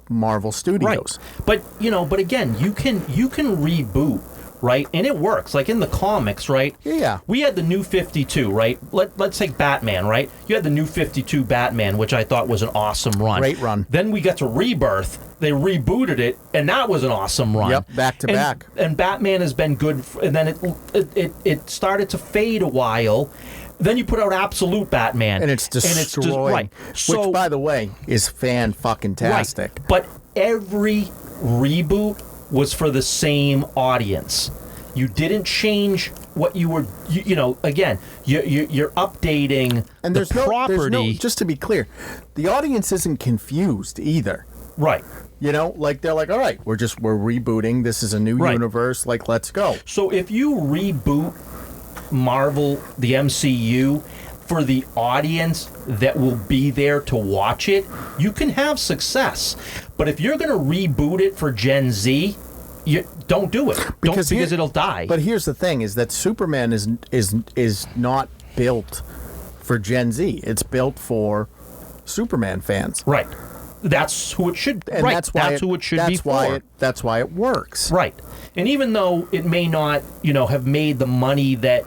Speaker 1: Marvel Studios.
Speaker 2: Right. But again, you can reboot, right? And it works. Like in the comics, right?
Speaker 1: Yeah.
Speaker 2: We had the New 52, right? Let's take Batman, right? You had the New 52 Batman, which I thought was an awesome run.
Speaker 1: Great run.
Speaker 2: Then we got to Rebirth. They rebooted it, and that was an awesome run.
Speaker 1: Yep, back to back.
Speaker 2: And Batman has been good, and then it started to fade a while. Then you put out Absolute Batman.
Speaker 1: And it's destroyed.
Speaker 2: Right. So,
Speaker 1: which, by the way, is fan-fucking-tastic.
Speaker 2: Right. But every reboot was for the same audience. You didn't change what you were, again, you're updating
Speaker 1: and
Speaker 2: the property.
Speaker 1: Just to be clear, the audience isn't confused either.
Speaker 2: Right.
Speaker 1: Like they're like, all right, we're rebooting. This is a new universe. Like, let's go.
Speaker 2: So if you reboot Marvel, the MCU, for the audience that will be there to watch it, you can have success. But if you're going to reboot it for Gen Z, you don't do it because it'll die.
Speaker 1: But here's the thing: is that Superman is not built for Gen Z. It's built for Superman fans.
Speaker 2: Right. That's who it should.
Speaker 1: And
Speaker 2: right.
Speaker 1: That's
Speaker 2: who it should be for.
Speaker 1: That's why it works.
Speaker 2: Right. And even though it may not, have made the money that,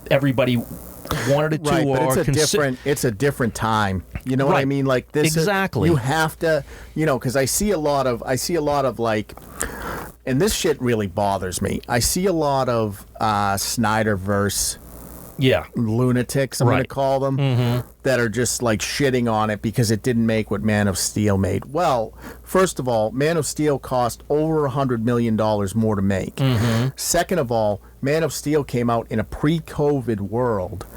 Speaker 2: everybody wanted it to,
Speaker 1: right,
Speaker 2: or
Speaker 1: but it's a different time. You know what I mean? Like this.
Speaker 2: Exactly.
Speaker 1: You have to, because I see a lot of like, and this shit really bothers me. I see a lot of Snyderverse.
Speaker 2: Yeah.
Speaker 1: Lunatics, I'm going to call them, that are just like shitting on it because it didn't make what Man of Steel made. Well, first of all, Man of Steel cost over $100 million more to make. Second of all, Man of Steel came out in a pre-COVID world.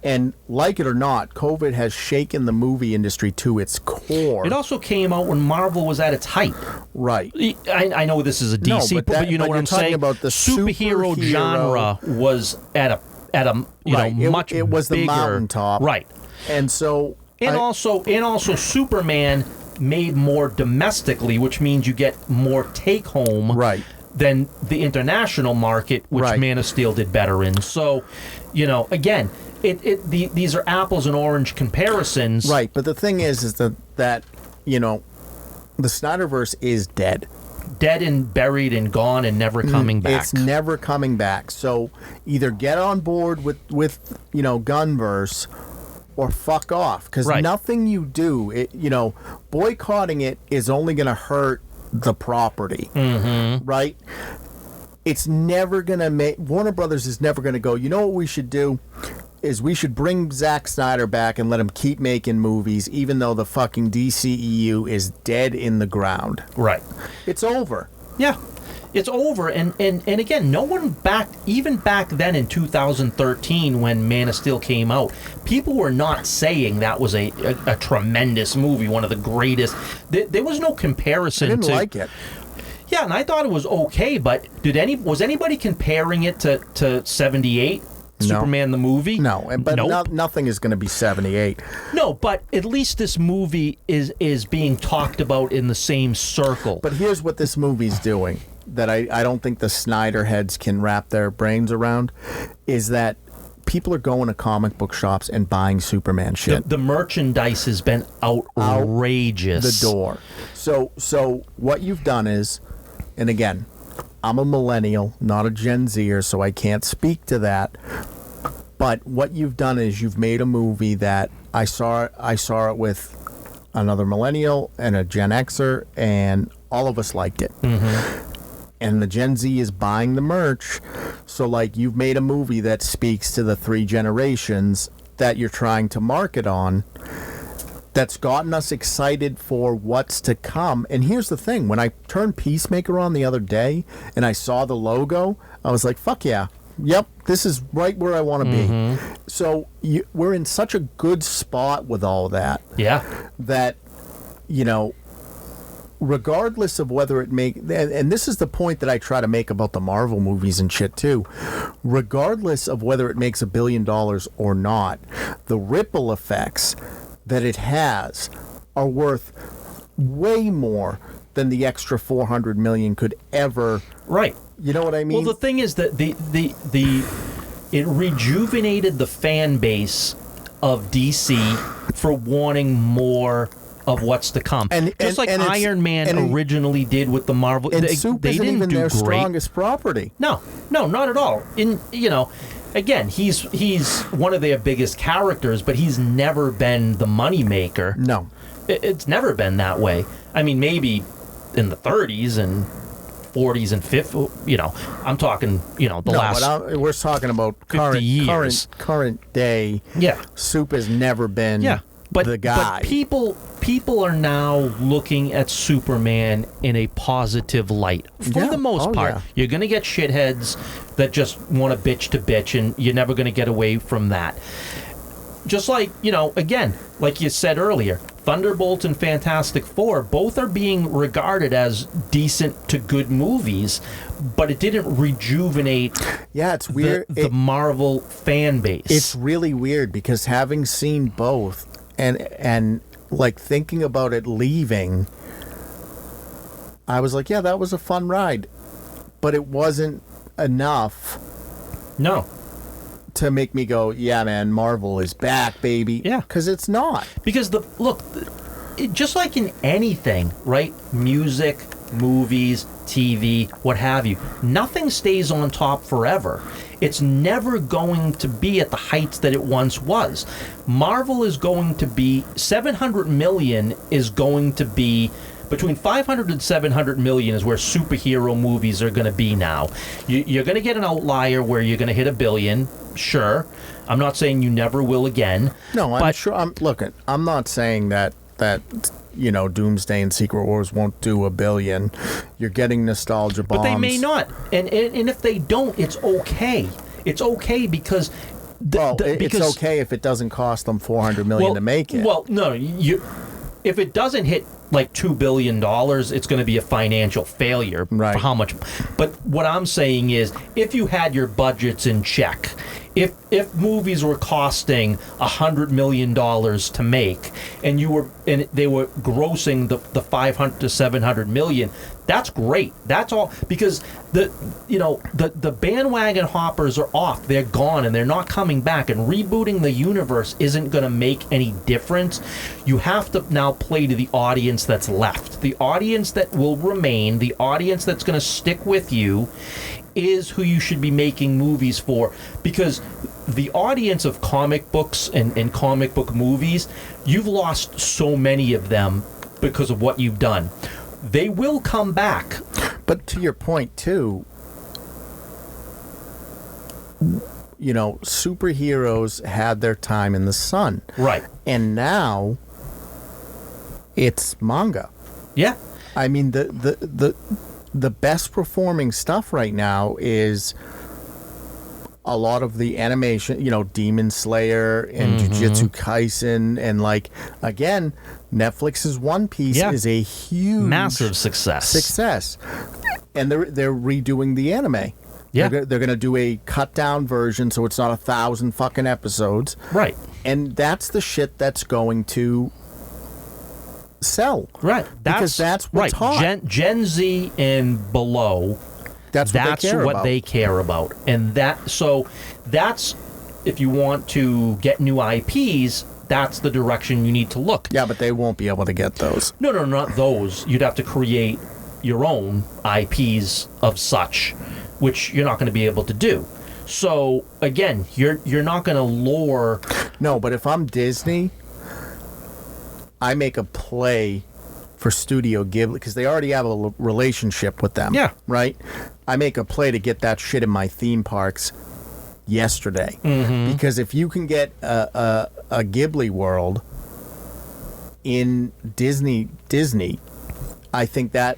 Speaker 1: And like it or not, COVID has shaken the movie industry to its core.
Speaker 2: It also came out when Marvel was at its height.
Speaker 1: Right.
Speaker 2: I know this is a DC, but you know what I'm saying?
Speaker 1: About the
Speaker 2: superhero genre was at a much
Speaker 1: it was
Speaker 2: bigger,
Speaker 1: the mountaintop,
Speaker 2: right?
Speaker 1: And so,
Speaker 2: also Superman made more domestically, which means you get more take home,
Speaker 1: right,
Speaker 2: than the international market, which Man of Steel did better in. So, again, these are apples and orange comparisons,
Speaker 1: right? But the thing is that the Snyderverse is dead.
Speaker 2: Dead and buried and gone and never coming back.
Speaker 1: It's never coming back. So either get on board with Gunverse or fuck off, because nothing you do, boycotting it is only going to hurt the property, right? It's never going to make, Warner Brothers is never going to go, you know what we should do? Is we should bring Zack Snyder back and let him keep making movies, even though the fucking DCEU is dead in the ground.
Speaker 2: Right.
Speaker 1: It's over.
Speaker 2: Yeah. It's over, and again, no one even back then in 2013 when Man of Steel came out, people were not saying that was a tremendous movie, one of the greatest. There was no comparison.
Speaker 1: I didn't like it.
Speaker 2: Yeah, and I thought it was okay, but was anybody comparing it to 78? Superman the movie?
Speaker 1: No, but
Speaker 2: nope.
Speaker 1: Nothing is going to be 78.
Speaker 2: No, but at least this movie is being talked about in the same circle.
Speaker 1: But here's what this movie's doing that I don't think the Snyder heads can wrap their brains around, is that people are going to comic book shops and buying Superman shit.
Speaker 2: The merchandise has been outrageous.
Speaker 1: Out the door. So what you've done is, and again, I'm a millennial, not a Gen Zer, so I can't speak to that. But what you've done is you've made a movie that I saw it with another millennial and a Gen Xer, and all of us liked it. Mm-hmm. And the Gen Z is buying the merch. So, like, you've made a movie that speaks to the three generations that you're trying to market on, that's gotten us excited for what's to come. And here's the thing. When I turned Peacemaker on the other day and I saw the logo, I was like, fuck yeah. Yep, this is right where I want to be. So we're in such a good spot with all that.
Speaker 2: Yeah.
Speaker 1: That, regardless of whether it and this is the point that I try to make about the Marvel movies and shit too, regardless of whether it makes $1 billion or not, the ripple effects that it has are worth way more than the extra $400 million could ever.
Speaker 2: Right.
Speaker 1: You know what I mean?
Speaker 2: Well, the thing is that it rejuvenated the fan base of DC for wanting more of what's to come. Just like Iron Man originally did with the Marvel.
Speaker 1: And Soup isn't even their strongest property.
Speaker 2: No, not at all. Again, he's one of their biggest characters, but he's never been the moneymaker.
Speaker 1: No.
Speaker 2: It's never been that way. I mean, maybe in the 30s and 40s and 50s, I'm talking, last
Speaker 1: we're talking about
Speaker 2: 50 years.
Speaker 1: Current day.
Speaker 2: Yeah.
Speaker 1: Soup has never been the guy.
Speaker 2: But people are now looking at Superman in a positive light for the most part. Yeah. You're going to get shitheads that just want to bitch, and you're never going to get away from that. Just like, again, like you said earlier, Thunderbolt and Fantastic Four, both are being regarded as decent to good movies, but it didn't rejuvenate
Speaker 1: it's weird.
Speaker 2: the Marvel fan base.
Speaker 1: It's really weird because having seen both and like thinking about it leaving, I was like, yeah, that was a fun ride, but it wasn't enough.
Speaker 2: No.
Speaker 1: To make me go, yeah, man, Marvel is back, baby.
Speaker 2: Yeah.
Speaker 1: Because it's not.
Speaker 2: Because just like in anything, right? Music, movies, TV, what have you, nothing stays on top forever. It's never going to be at the heights that it once was. Marvel is going to be, 700 million is going to be, between 500 and 700 million is where superhero movies are going to be now. You're going to get an outlier where you're going to hit $1 billion. Sure. I'm not saying you never will again.
Speaker 1: No, I'm sure. I'm not saying that Doomsday and Secret Wars won't do $1 billion. You're getting nostalgia bombs.
Speaker 2: But they may not. And if they don't, it's okay. It's okay because...
Speaker 1: it's okay if it doesn't cost them $400 million to make it.
Speaker 2: Well, no. If it doesn't hit like $2 billion, it's going to be a financial failure.
Speaker 1: Right.
Speaker 2: For how much? But what I'm saying is, if you had your budgets in check, if movies were costing $100 million to make, and they were grossing the 500 to 700 million, that's great. That's all, because the bandwagon hoppers are off. They're gone and they're not coming back. And rebooting the universe isn't going to make any difference. You have to now play to the audience that's left. The audience that will remain, the audience that's going to stick with you, is who you should be making movies for, because the audience of comic books and comic book movies, you've lost so many of them because of what you've done. They will come back.
Speaker 1: But to your point, too, superheroes had their time in the sun.
Speaker 2: Right.
Speaker 1: And now it's manga.
Speaker 2: Yeah.
Speaker 1: I mean, the best performing stuff right now is a lot of the animation, Demon Slayer and Jujutsu Kaisen, and again, Netflix's One Piece is a huge,
Speaker 2: massive success.
Speaker 1: And they're redoing the anime.
Speaker 2: Yeah,
Speaker 1: they're going to do a cut down version, so it's not 1,000 fucking episodes.
Speaker 2: Right,
Speaker 1: and that's the shit that's going to sell.
Speaker 2: Right,
Speaker 1: because that's what's hot.
Speaker 2: Gen Z and below. That's what they care about. And that's if you want to get new IPs, that's the direction you need to look.
Speaker 1: Yeah, but they won't be able to get those.
Speaker 2: No, not those. You'd have to create your own IPs of such, which you're not going to be able to do. So again, you're not going to lure.
Speaker 1: No, but if I'm Disney, I make a play for Studio Ghibli, because they already have a relationship with them.
Speaker 2: Yeah.
Speaker 1: Right? I make a play to get that shit in my theme parks yesterday. Mm-hmm. Because if you can get a Ghibli world in Disney, I think that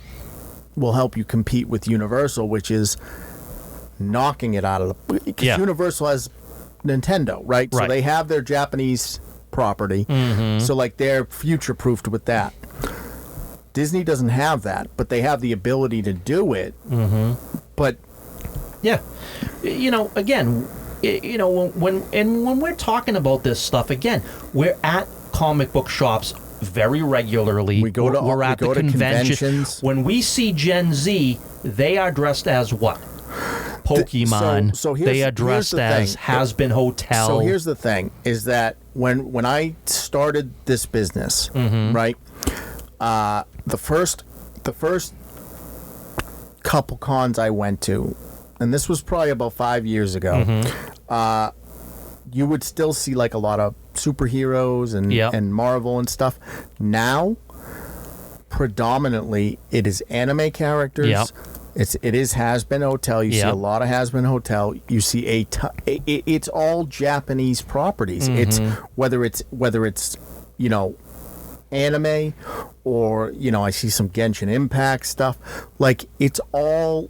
Speaker 1: will help you compete with Universal, which is knocking it out of the... Because Universal has Nintendo, right? So they have their Japanese property. Mm-hmm. So they're future-proofed with that. Disney doesn't have that, but they have the ability to do it. Mm-hmm. But
Speaker 2: yeah, again, when we're talking about this stuff, again, we're at comic book shops very regularly. We're at the conventions. When we see Gen Z, they are dressed as what? Pokemon. So they are dressed as Has-Been Hotel.
Speaker 1: So here's the thing: is that when I started this business, right? The first couple cons I went to, and this was probably about 5 years ago, you would still see a lot of superheroes and Marvel and stuff. Now, predominantly, it is anime characters. Yep. It is Has-Been Hotel. You see a lot of Has-Been Hotel. You see it's all Japanese properties. It's whether it's anime, or I see some Genshin Impact stuff. It's all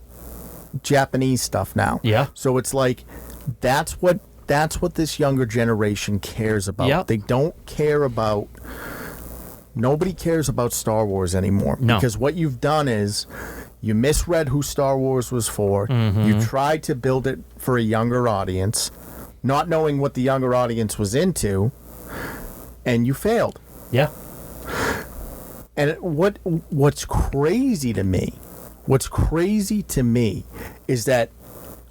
Speaker 1: Japanese stuff now.
Speaker 2: Yeah.
Speaker 1: So it's that's what this younger generation cares about. Yep. They don't care about. Nobody cares about Star Wars anymore.
Speaker 2: No.
Speaker 1: Because what you've done is you misread who Star Wars was for. Mm-hmm. You tried to build it for a younger audience, not knowing what the younger audience was into, and you failed.
Speaker 2: Yeah.
Speaker 1: And what's crazy to me is that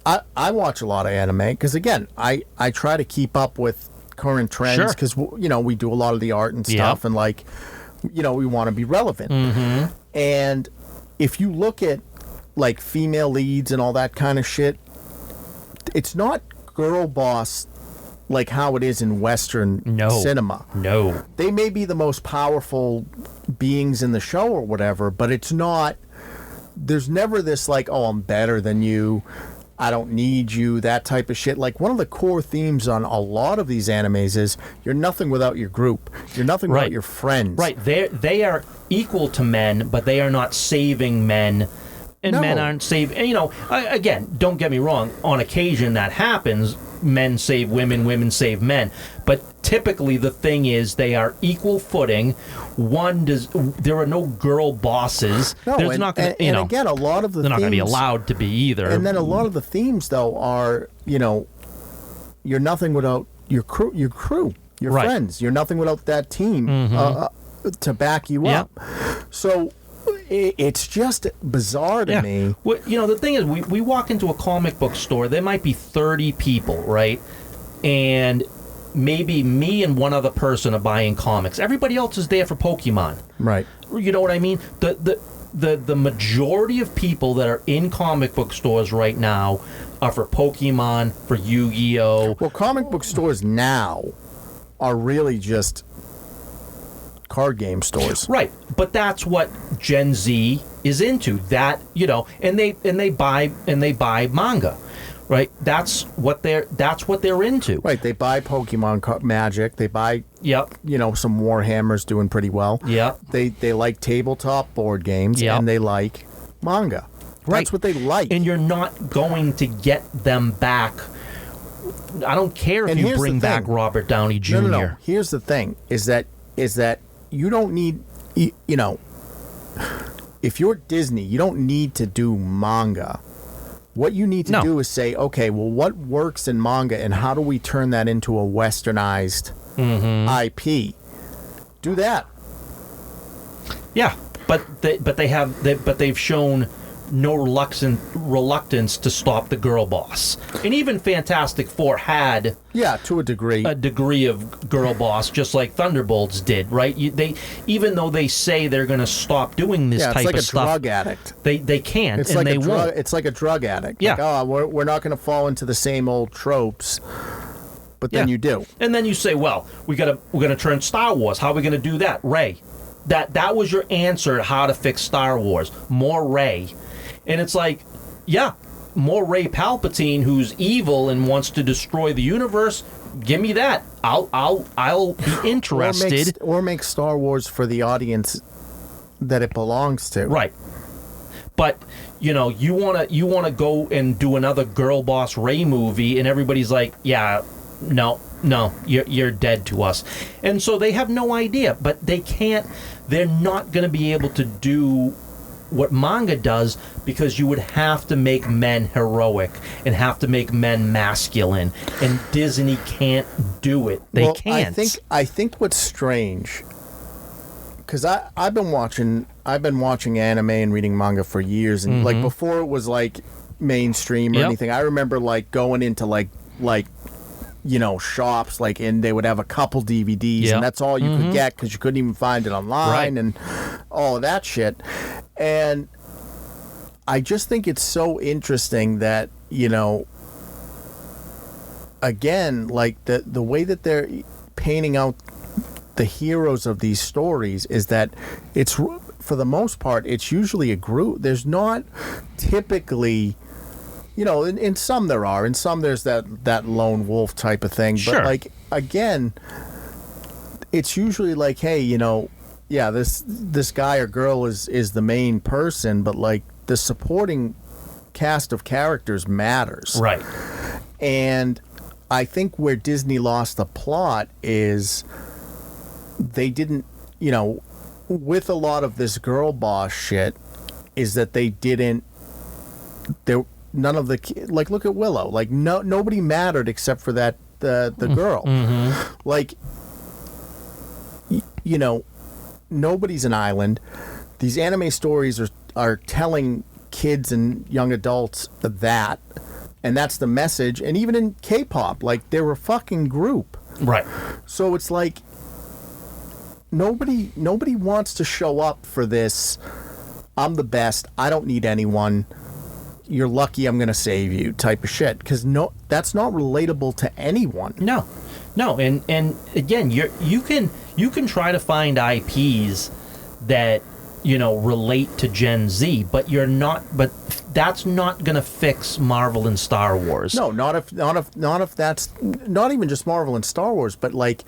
Speaker 1: I watch a lot of anime, because again, I try to keep up with current trends, because we do a lot of the art and stuff, and we want to be relevant. Mm-hmm. And if you look at female leads and all that kind of shit, it's not girl boss how it is in Western cinema.
Speaker 2: No.
Speaker 1: They may be the most powerful beings in the show or whatever, but it's not... There's never this oh, I'm better than you, I don't need you, that type of shit. One of the core themes on a lot of these animes is you're nothing without your group. You're nothing without your friends.
Speaker 2: Right. They are equal to men, but they are not saving men. And men aren't saving... again, don't get me wrong. On occasion, that happens. Men save women, women save men. But typically, the thing is, they are equal footing. There are no girl bosses.
Speaker 1: No,
Speaker 2: There's not going to...
Speaker 1: again, a lot of the
Speaker 2: they're
Speaker 1: themes...
Speaker 2: not going to be allowed to be either.
Speaker 1: And then a lot of the themes, though, are, you're nothing without your crew, your friends. You're nothing without that team to back you up. So... It's just bizarre to me.
Speaker 2: Well, the thing is, we walk into a comic book store, there might be 30 people, right? And maybe me and one other person are buying comics. Everybody else is there for Pokemon.
Speaker 1: Right.
Speaker 2: You know what I mean? The majority of people that are in comic book stores right now are for Pokemon, for Yu-Gi-Oh!
Speaker 1: Well, comic book stores now are really just... card game stores.
Speaker 2: Right. But that's what Gen Z is into. That, and they buy manga. Right? That's what they're into.
Speaker 1: Right. They buy Pokemon Magic. They buy some Warhammers doing pretty well.
Speaker 2: Yep.
Speaker 1: They like tabletop board games, and they like manga.
Speaker 2: Right.
Speaker 1: That's what they like.
Speaker 2: And you're not going to get them back. I don't care if you bring back Robert Downey Jr.
Speaker 1: No. Here's the thing: is that you don't need, you know, if you're Disney, you don't need to do manga. What you need to do is say, okay, well, what works in manga, and how do we turn that into a westernized IP? Do that.
Speaker 2: Yeah, but they've shown no reluctance to stop the girl boss, and even Fantastic Four had
Speaker 1: to a degree
Speaker 2: of girl boss, just like Thunderbolts did, right? Even though they say they're going to stop doing this type of stuff,
Speaker 1: it's like a drug addict.
Speaker 2: They can't,
Speaker 1: it's
Speaker 2: and
Speaker 1: like
Speaker 2: they won't.
Speaker 1: It's like a drug addict.
Speaker 2: Yeah,
Speaker 1: like, we're not going to fall into the same old tropes. But then you do,
Speaker 2: and then you say, well, we're gonna turn Star Wars. How are we going to do that, Rey? That was your answer to how to fix Star Wars. More Rey. And it's like, more Rey Palpatine, who's evil and wants to destroy the universe. Give me that. I'll be interested.
Speaker 1: Or make Star Wars for the audience that it belongs to.
Speaker 2: Right. But you wanna go and do another girl boss Rey movie, and everybody's like, no, you're dead to us. And so they have no idea, but they're not going to be able to do what manga does, because you would have to make men heroic and have to make men masculine, and Disney can't do it. They can't.
Speaker 1: I think what's strange, because I've been watching anime and reading manga for years, and like before it was like mainstream or anything. I remember like going into like shops, like, and they would have a couple DVDs, and that's all you could get, because you couldn't even find it online, and all of that shit. And I just think it's so interesting that, again, like the way that they're painting out the heroes of these stories is that it's, for the most part, it's usually a group. There's not typically, in some there are, in some there's that lone wolf type of thing.
Speaker 2: Sure.
Speaker 1: But like, again, it's usually like, hey, this guy or girl is the main person, but like the supporting cast of characters matters.
Speaker 2: Right.
Speaker 1: And I think where Disney lost the plot is they didn't, with a lot of this girl boss shit, is that none of the, like, look at Willow, like nobody mattered except for the girl. Like, nobody's an island. These anime stories are telling kids and young adults that, and that's the message. And even in K-pop, like, they're a fucking group.
Speaker 2: Right.
Speaker 1: So it's like nobody wants to show up for this, I'm the best, I don't need anyone, you're lucky I'm going to save you type of shit, because that's not relatable to anyone.
Speaker 2: No, and again, you can try to find IPs that relate to Gen Z, but that's not going to fix Marvel and Star Wars.
Speaker 1: No, not if that's not even just Marvel and Star Wars, but like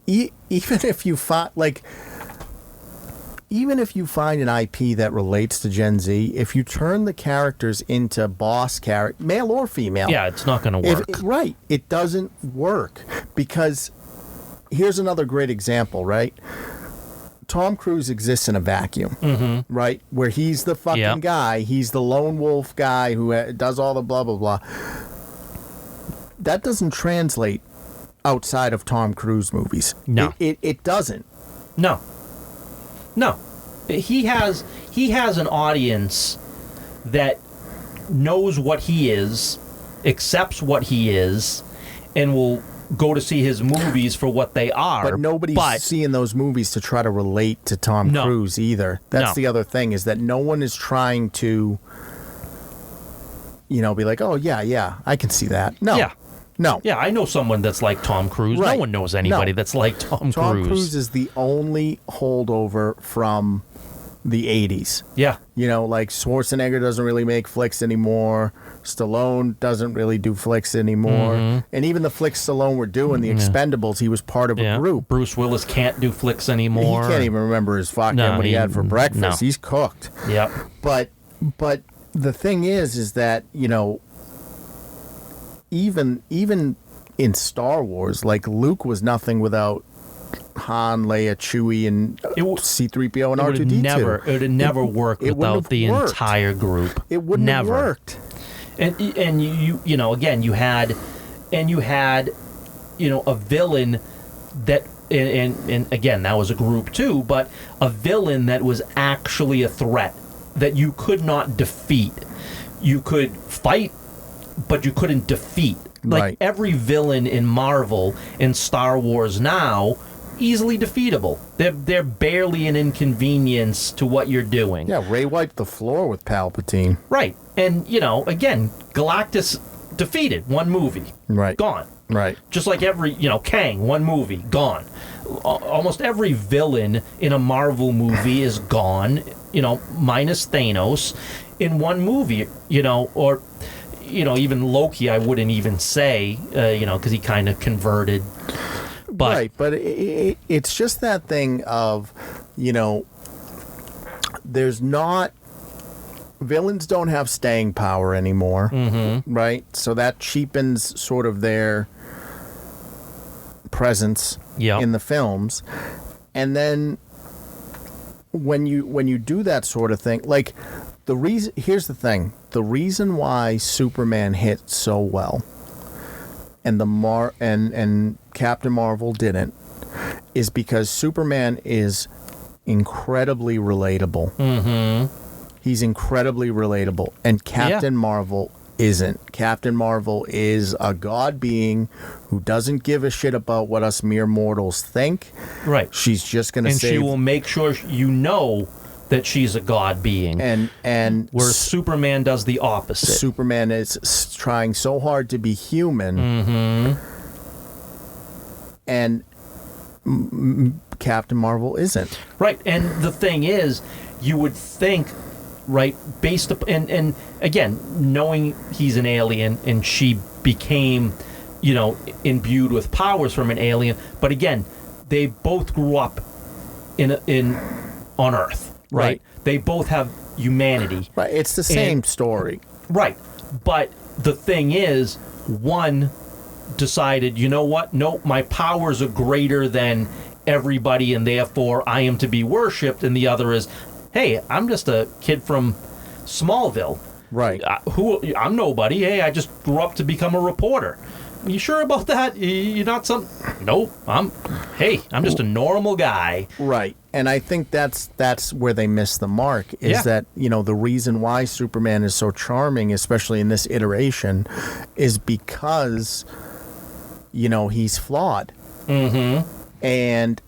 Speaker 1: even if you find an IP that relates to Gen Z, if you turn the characters into boss character, male or female,
Speaker 2: it's not going to work.
Speaker 1: Right, it doesn't work, because here's another great example, right? Tom Cruise exists in a vacuum, right? Where he's the fucking guy, he's the lone wolf guy who does all the blah, blah, blah. That doesn't translate outside of Tom Cruise movies.
Speaker 2: No.
Speaker 1: It doesn't.
Speaker 2: No. He has an audience that knows what he is, accepts what he is, and will go to see his movies for what they are.
Speaker 1: But nobody's seeing those movies to try to relate to Tom Cruise either. That's the other thing, is that no one is trying to, be like, oh, yeah, I can see that. No.
Speaker 2: Yeah.
Speaker 1: No.
Speaker 2: Yeah, I know someone that's like Tom Cruise.
Speaker 1: Right.
Speaker 2: No one knows anybody that's like Tom Cruise.
Speaker 1: Tom Cruise is the only holdover from the 80s.
Speaker 2: Yeah.
Speaker 1: Like Schwarzenegger doesn't really make flicks anymore. Stallone doesn't really do flicks anymore. And even the flicks Stallone were doing, the Expendables, he was part of a group.
Speaker 2: Bruce Willis can't do flicks anymore.
Speaker 1: He can't even remember his fucking what he had for breakfast.
Speaker 2: No.
Speaker 1: He's cooked.
Speaker 2: Yep.
Speaker 1: But the thing is that, even in Star Wars, like Luke was nothing without Han, Leia, Chewie, and C-3PO and R2-D2.
Speaker 2: It would never worked without the entire group.
Speaker 1: It wouldn't have worked.
Speaker 2: And again, you had a villain that, and again, that was a group too, but a villain that was actually a threat that you could not defeat. You could fight, but you couldn't defeat. Like every villain in Marvel and Star Wars now, easily defeatable. They're barely an inconvenience to what you're doing.
Speaker 1: Yeah, Rey wiped the floor with Palpatine.
Speaker 2: Right. And, again, Galactus defeated, one movie.
Speaker 1: Right.
Speaker 2: Gone.
Speaker 1: Right.
Speaker 2: Just like every, Kang, one movie, gone. Almost every villain in a Marvel movie is gone, minus Thanos, in one movie, or, even Loki, I wouldn't even say, because he kind of converted. But,
Speaker 1: right, but it's just that thing of, there's not... Villains don't have staying power anymore, right? So that cheapens sort of their presence in the films. And then when you do that sort of thing, like here's the thing: the reason why Superman hit so well, and and Captain Marvel didn't, is because Superman is incredibly relatable. Mm-hmm. He's incredibly relatable, and Captain Marvel isn't. Captain Marvel is a god being who doesn't give a shit about what us mere mortals think.
Speaker 2: Right.
Speaker 1: She's just going to save...
Speaker 2: And she will make sure that she's a god being.
Speaker 1: And
Speaker 2: where Superman does the opposite.
Speaker 1: Superman is trying so hard to be human. And Captain Marvel isn't.
Speaker 2: Right. And the thing is, you would think... Right, based up, and again, knowing he's an alien and she became, imbued with powers from an alien. But again, they both grew up on Earth, right? They both have humanity.
Speaker 1: Right, it's the same story.
Speaker 2: Right, but the thing is, one decided, you know what? No, my powers are greater than everybody, and therefore I am to be worshipped. And the other is, hey, I'm just a kid from Smallville.
Speaker 1: Right.
Speaker 2: I'm nobody. Hey, I just grew up to become a reporter. You sure about that? You're not some... Nope. I'm just a normal guy.
Speaker 1: Right. And I think that's where they miss the mark, is that, the reason why Superman is so charming, especially in this iteration, is because, he's flawed. Mm-hmm. And...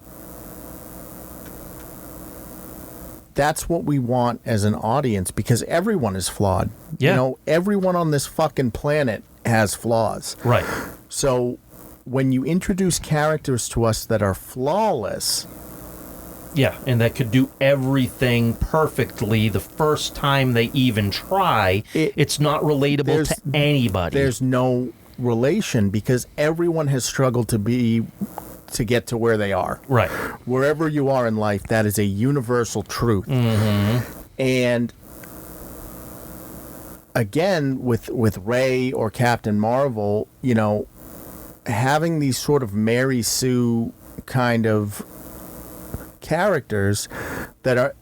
Speaker 1: that's what we want as an audience, because everyone is flawed.
Speaker 2: Yeah.
Speaker 1: Everyone on this fucking planet has flaws.
Speaker 2: Right.
Speaker 1: So when you introduce characters to us that are flawless...
Speaker 2: Yeah, and that could do everything perfectly the first time they even try, it's not relatable to anybody.
Speaker 1: There's no relation, because everyone has struggled to get to where they are.
Speaker 2: Right.
Speaker 1: Wherever you are in life, that is a universal truth. Mm-hmm. And again, with Rey or Captain Marvel, having these sort of Mary Sue kind of characters that are,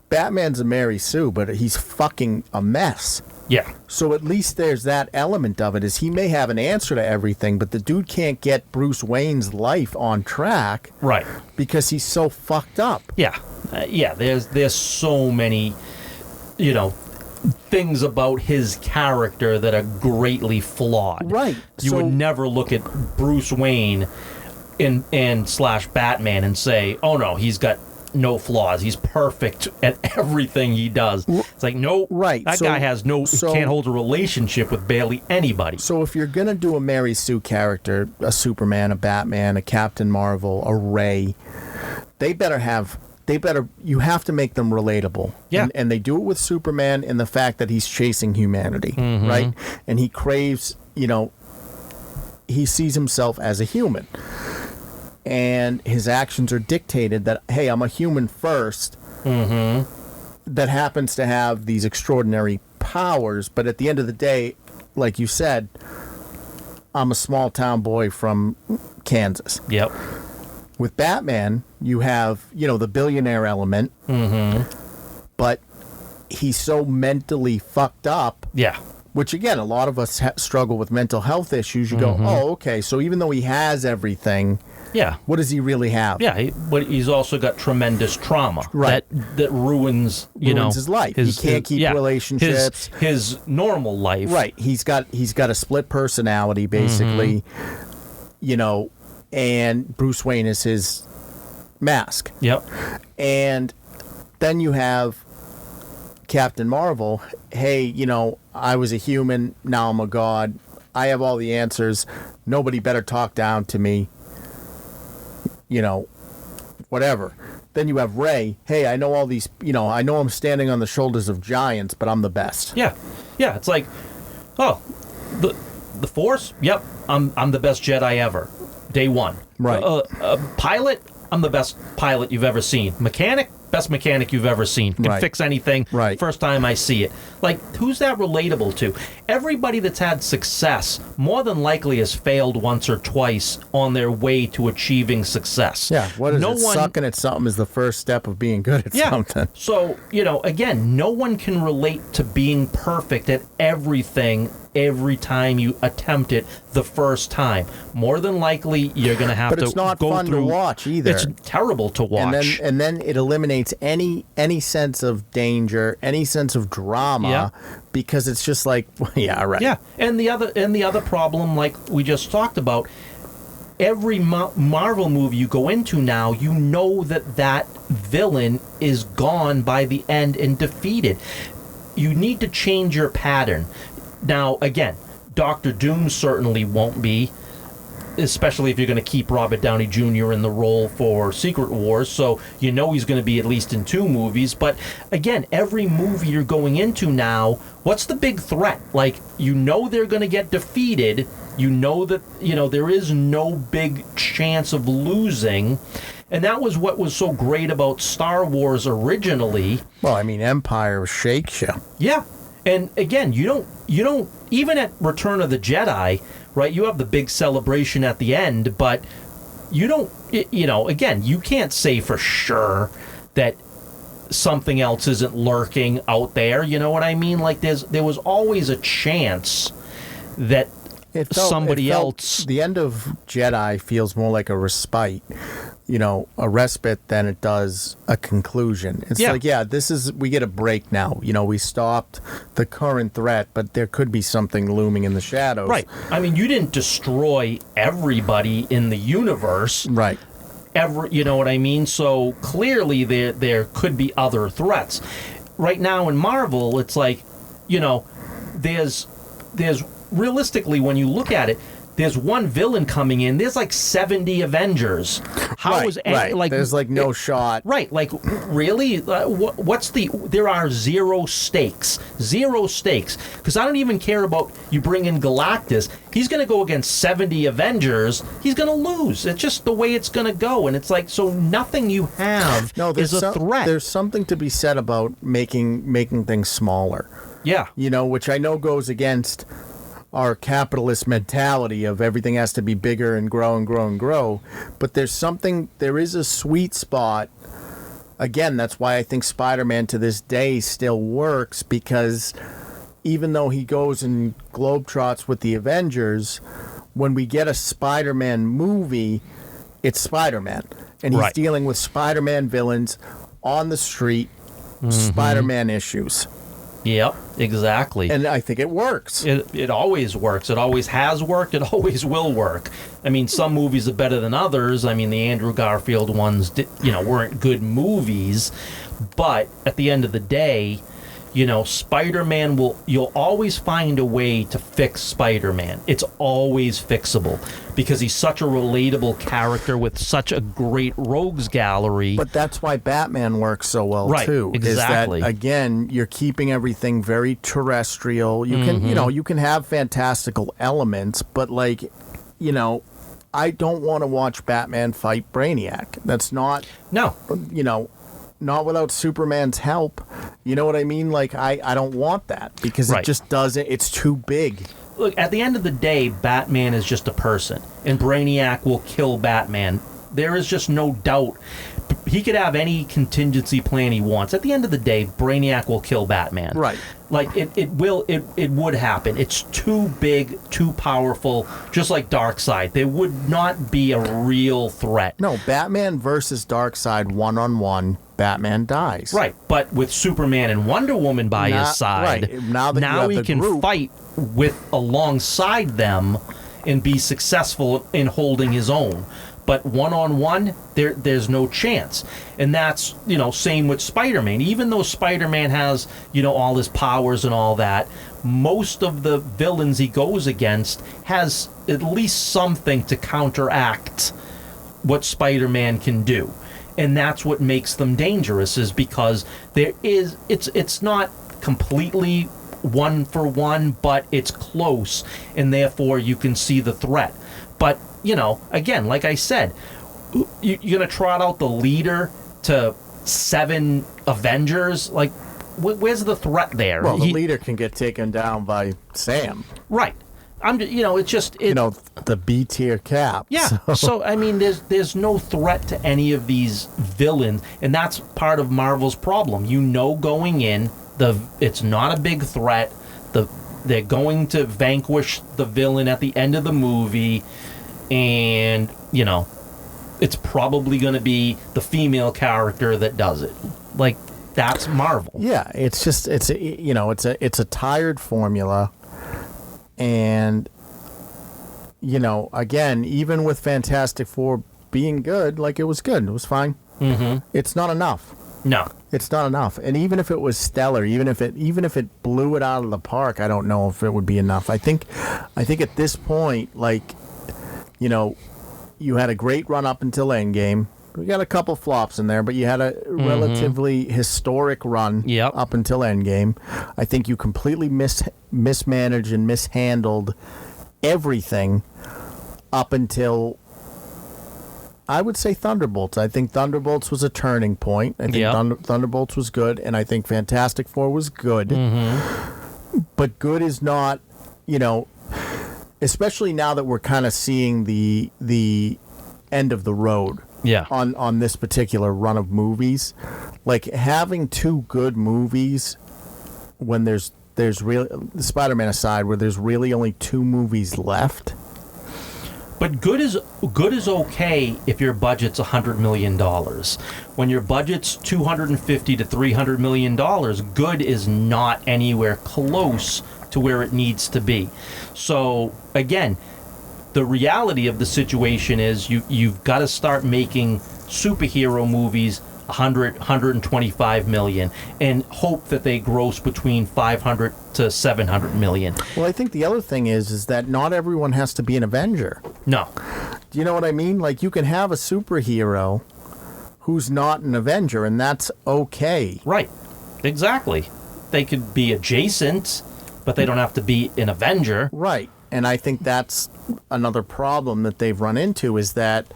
Speaker 1: Batman's a Mary Sue, but he's fucking a mess.
Speaker 2: Yeah.
Speaker 1: So at least there's that element of it, is he may have an answer to everything, but the dude can't get Bruce Wayne's life on track.
Speaker 2: Right.
Speaker 1: Because he's so fucked up.
Speaker 2: Yeah. There's so many, things about his character that are greatly flawed.
Speaker 1: Right.
Speaker 2: You would never look at Bruce Wayne and / Batman and say, oh no, he's got no flaws. He's perfect at everything he does. It's like, no,
Speaker 1: right.
Speaker 2: That guy has can't hold a relationship with barely anybody.
Speaker 1: So if you're going to do a Mary Sue character, a Superman, a Batman, a Captain Marvel, a Rey, you have to make them relatable.
Speaker 2: Yeah.
Speaker 1: And they do it with Superman in the fact that he's chasing humanity, right? And he craves, he sees himself as a human. And his actions are dictated that, hey, I'm a human first. Mm-hmm. that happens to have these extraordinary powers, but at the end of the day, like you said, I'm a small town boy from Kansas.
Speaker 2: Yep.
Speaker 1: With Batman, you have, the billionaire element, but he's so mentally fucked up.
Speaker 2: Yeah.
Speaker 1: Which, again, a lot of us struggle with mental health issues. You go, oh, okay, so even though he has everything, what does he really have?
Speaker 2: Yeah, but he's also got tremendous trauma that ruins
Speaker 1: his life. He can't keep relationships.
Speaker 2: His normal life.
Speaker 1: Right. He's got a split personality, basically, and Bruce Wayne is his mask.
Speaker 2: Yep.
Speaker 1: And then you have Captain Marvel. Hey, I was a human, now I'm a god. I have all the answers. Nobody better talk down to me. Whatever. Then you have Ray. Hey, I know all these, I know I'm standing on the shoulders of giants, but I'm the best.
Speaker 2: Yeah. Yeah, it's like, the Force? Yep, I'm the best Jedi ever. Day one.
Speaker 1: Right.
Speaker 2: Pilot? I'm the best pilot you've ever seen. Mechanic? Best mechanic you've ever seen. Can fix anything.
Speaker 1: Right.
Speaker 2: First time I see it. Like, who's that relatable to? Everybody that's had success more than likely has failed once or twice on their way to achieving success.
Speaker 1: Yeah. What is it? Sucking at something is the first step of being good at something.
Speaker 2: So, again, no one can relate to being perfect at everything every time you attempt it the first time. More than likely, you're going to have to go through...
Speaker 1: But it's not fun to watch either.
Speaker 2: It's terrible to watch.
Speaker 1: And then it eliminates any sense of danger, any sense of drama, because it's just like, yeah, right.
Speaker 2: Yeah, and the other problem, like we just talked about, every Marvel movie you go into now, you know that villain is gone by the end and defeated. You need to change your pattern. Now, again, Doctor Doom certainly won't be, especially if you're going to keep Robert Downey Jr. in the role for Secret Wars, so he's going to be at least in 2 movies. But, again, every movie you're going into now, what's the big threat? Like, they're going to get defeated. That, there is no big chance of losing. And that was what was so great about Star Wars originally.
Speaker 1: Well, I mean, Empire shakes you.
Speaker 2: Yeah. And again, you don't even at Return of the Jedi, right? You have the big celebration at the end, but you don't, again, you can't say for sure that something else isn't lurking out there. You know what I mean? Like there was always a chance that somebody else.
Speaker 1: The end of Jedi feels more like a respite. A respite than it does a conclusion. It's like, we get a break now. We stopped the current threat, but there could be something looming in the shadows.
Speaker 2: Right. I mean, you didn't destroy everybody in the universe.
Speaker 1: Right.
Speaker 2: You know what I mean? So clearly there could be other threats. Right now in Marvel, it's like, there's realistically, when you look at it, there's one villain coming in. There's like 70 Avengers.
Speaker 1: There's like no shot.
Speaker 2: Right. Like, really? There are zero stakes. Zero stakes. Because I don't even care about you bring in Galactus. He's going to go against 70 Avengers. He's going to lose. It's just the way it's going to go. And it's like, so nothing you have is a threat.
Speaker 1: There's something to be said about making things smaller.
Speaker 2: Yeah.
Speaker 1: Which I know goes against our capitalist mentality of everything has to be bigger and grow and grow and grow. But there is a sweet spot. Again, that's why I think Spider-Man to this day still works, because even though he goes and globetrots with the Avengers, when we get a Spider-Man movie, it's Spider-Man. And he's dealing with Spider-Man villains on the street, Spider-Man issues.
Speaker 2: Yep, exactly.
Speaker 1: And I think it works.
Speaker 2: It always works. It always has worked. It always will work. I mean, some movies are better than others. I mean, the Andrew Garfield ones, weren't good movies. But at the end of the day, Spider-Man you'll always find a way to fix Spider-Man. It's always fixable because he's such a relatable character with such a great rogues gallery.
Speaker 1: But that's why Batman works so well, too.
Speaker 2: Exactly.
Speaker 1: Is that, again, you're keeping everything very terrestrial. You can, you can have fantastical elements, but I don't want to watch Batman fight Brainiac. That's not, without Superman's help. You know what I mean? Like, I don't want that because it just doesn't. It's too big.
Speaker 2: Look, at the end of the day, Batman is just a person, and Brainiac will kill Batman. There is just no doubt. He could have any contingency plan he wants. At the end of the day, Brainiac will kill Batman.
Speaker 1: Right.
Speaker 2: Like, it would happen. It's too big, too powerful, just like Darkseid. There would not be a real threat.
Speaker 1: No, Batman versus Darkseid one-on-one, Batman dies.
Speaker 2: Right, but with Superman and Wonder Woman by his side,
Speaker 1: right. Now
Speaker 2: he can fight alongside them and be successful in holding his own. But one-on-one, there's no chance. And that's, same with Spider-Man. Even though Spider-Man has, all his powers and all that, most of the villains he goes against has at least something to counteract what Spider-Man can do. And that's what makes them dangerous, is because it's not completely one for one, but it's close, and therefore you can see the threat. But again, like I said, you're going to trot out the leader to 7 Avengers? Like, where's the threat there?
Speaker 1: Well, the leader can get taken down by Sam.
Speaker 2: Right. It's just...
Speaker 1: the B-tier Cap.
Speaker 2: Yeah. So, I mean, there's no threat to any of these villains, and that's part of Marvel's problem. Going in, it's not a big threat. They're going to vanquish the villain at the end of the movie, and it's probably going to be the female character that does it. Like, that's Marvel.
Speaker 1: Yeah, it's just it's a tired formula, and again, even with Fantastic Four being good, like, it was good, it was fine. Mm-hmm. It's not enough.
Speaker 2: No,
Speaker 1: it's not enough. And even if it was stellar, even if it blew it out of the park, I don't know if it would be enough. I think at this point, like, you had a great run up until Endgame. We got a couple flops in there, but you had a relatively historic run up until Endgame. I think you completely mismanaged and mishandled everything up until, I would say, Thunderbolts. I think Thunderbolts was a turning point. I think Thunderbolts was good, and I think Fantastic Four was good. Mm-hmm. But good is not, especially now that we're kind of seeing the end of the road on this particular run of movies. Like, having 2 good movies when there's really, Spider-Man aside, where there's really only 2 movies left.
Speaker 2: But good is okay if your budget's $100 million. When your budget's $250 to $300 million, good is not anywhere close to where it needs to be. So, again, the reality of the situation is you've got to start making superhero movies 125 million and hope that they gross between 500 to 700 million.
Speaker 1: Well, I think the other thing is that not everyone has to be an Avenger.
Speaker 2: No.
Speaker 1: Do you know what I mean? Like, you can have a superhero who's not an Avenger, and that's okay.
Speaker 2: Right. Exactly. They could be adjacent, but they don't have to be an Avenger.
Speaker 1: Right. And I think that's another problem that they've run into, is that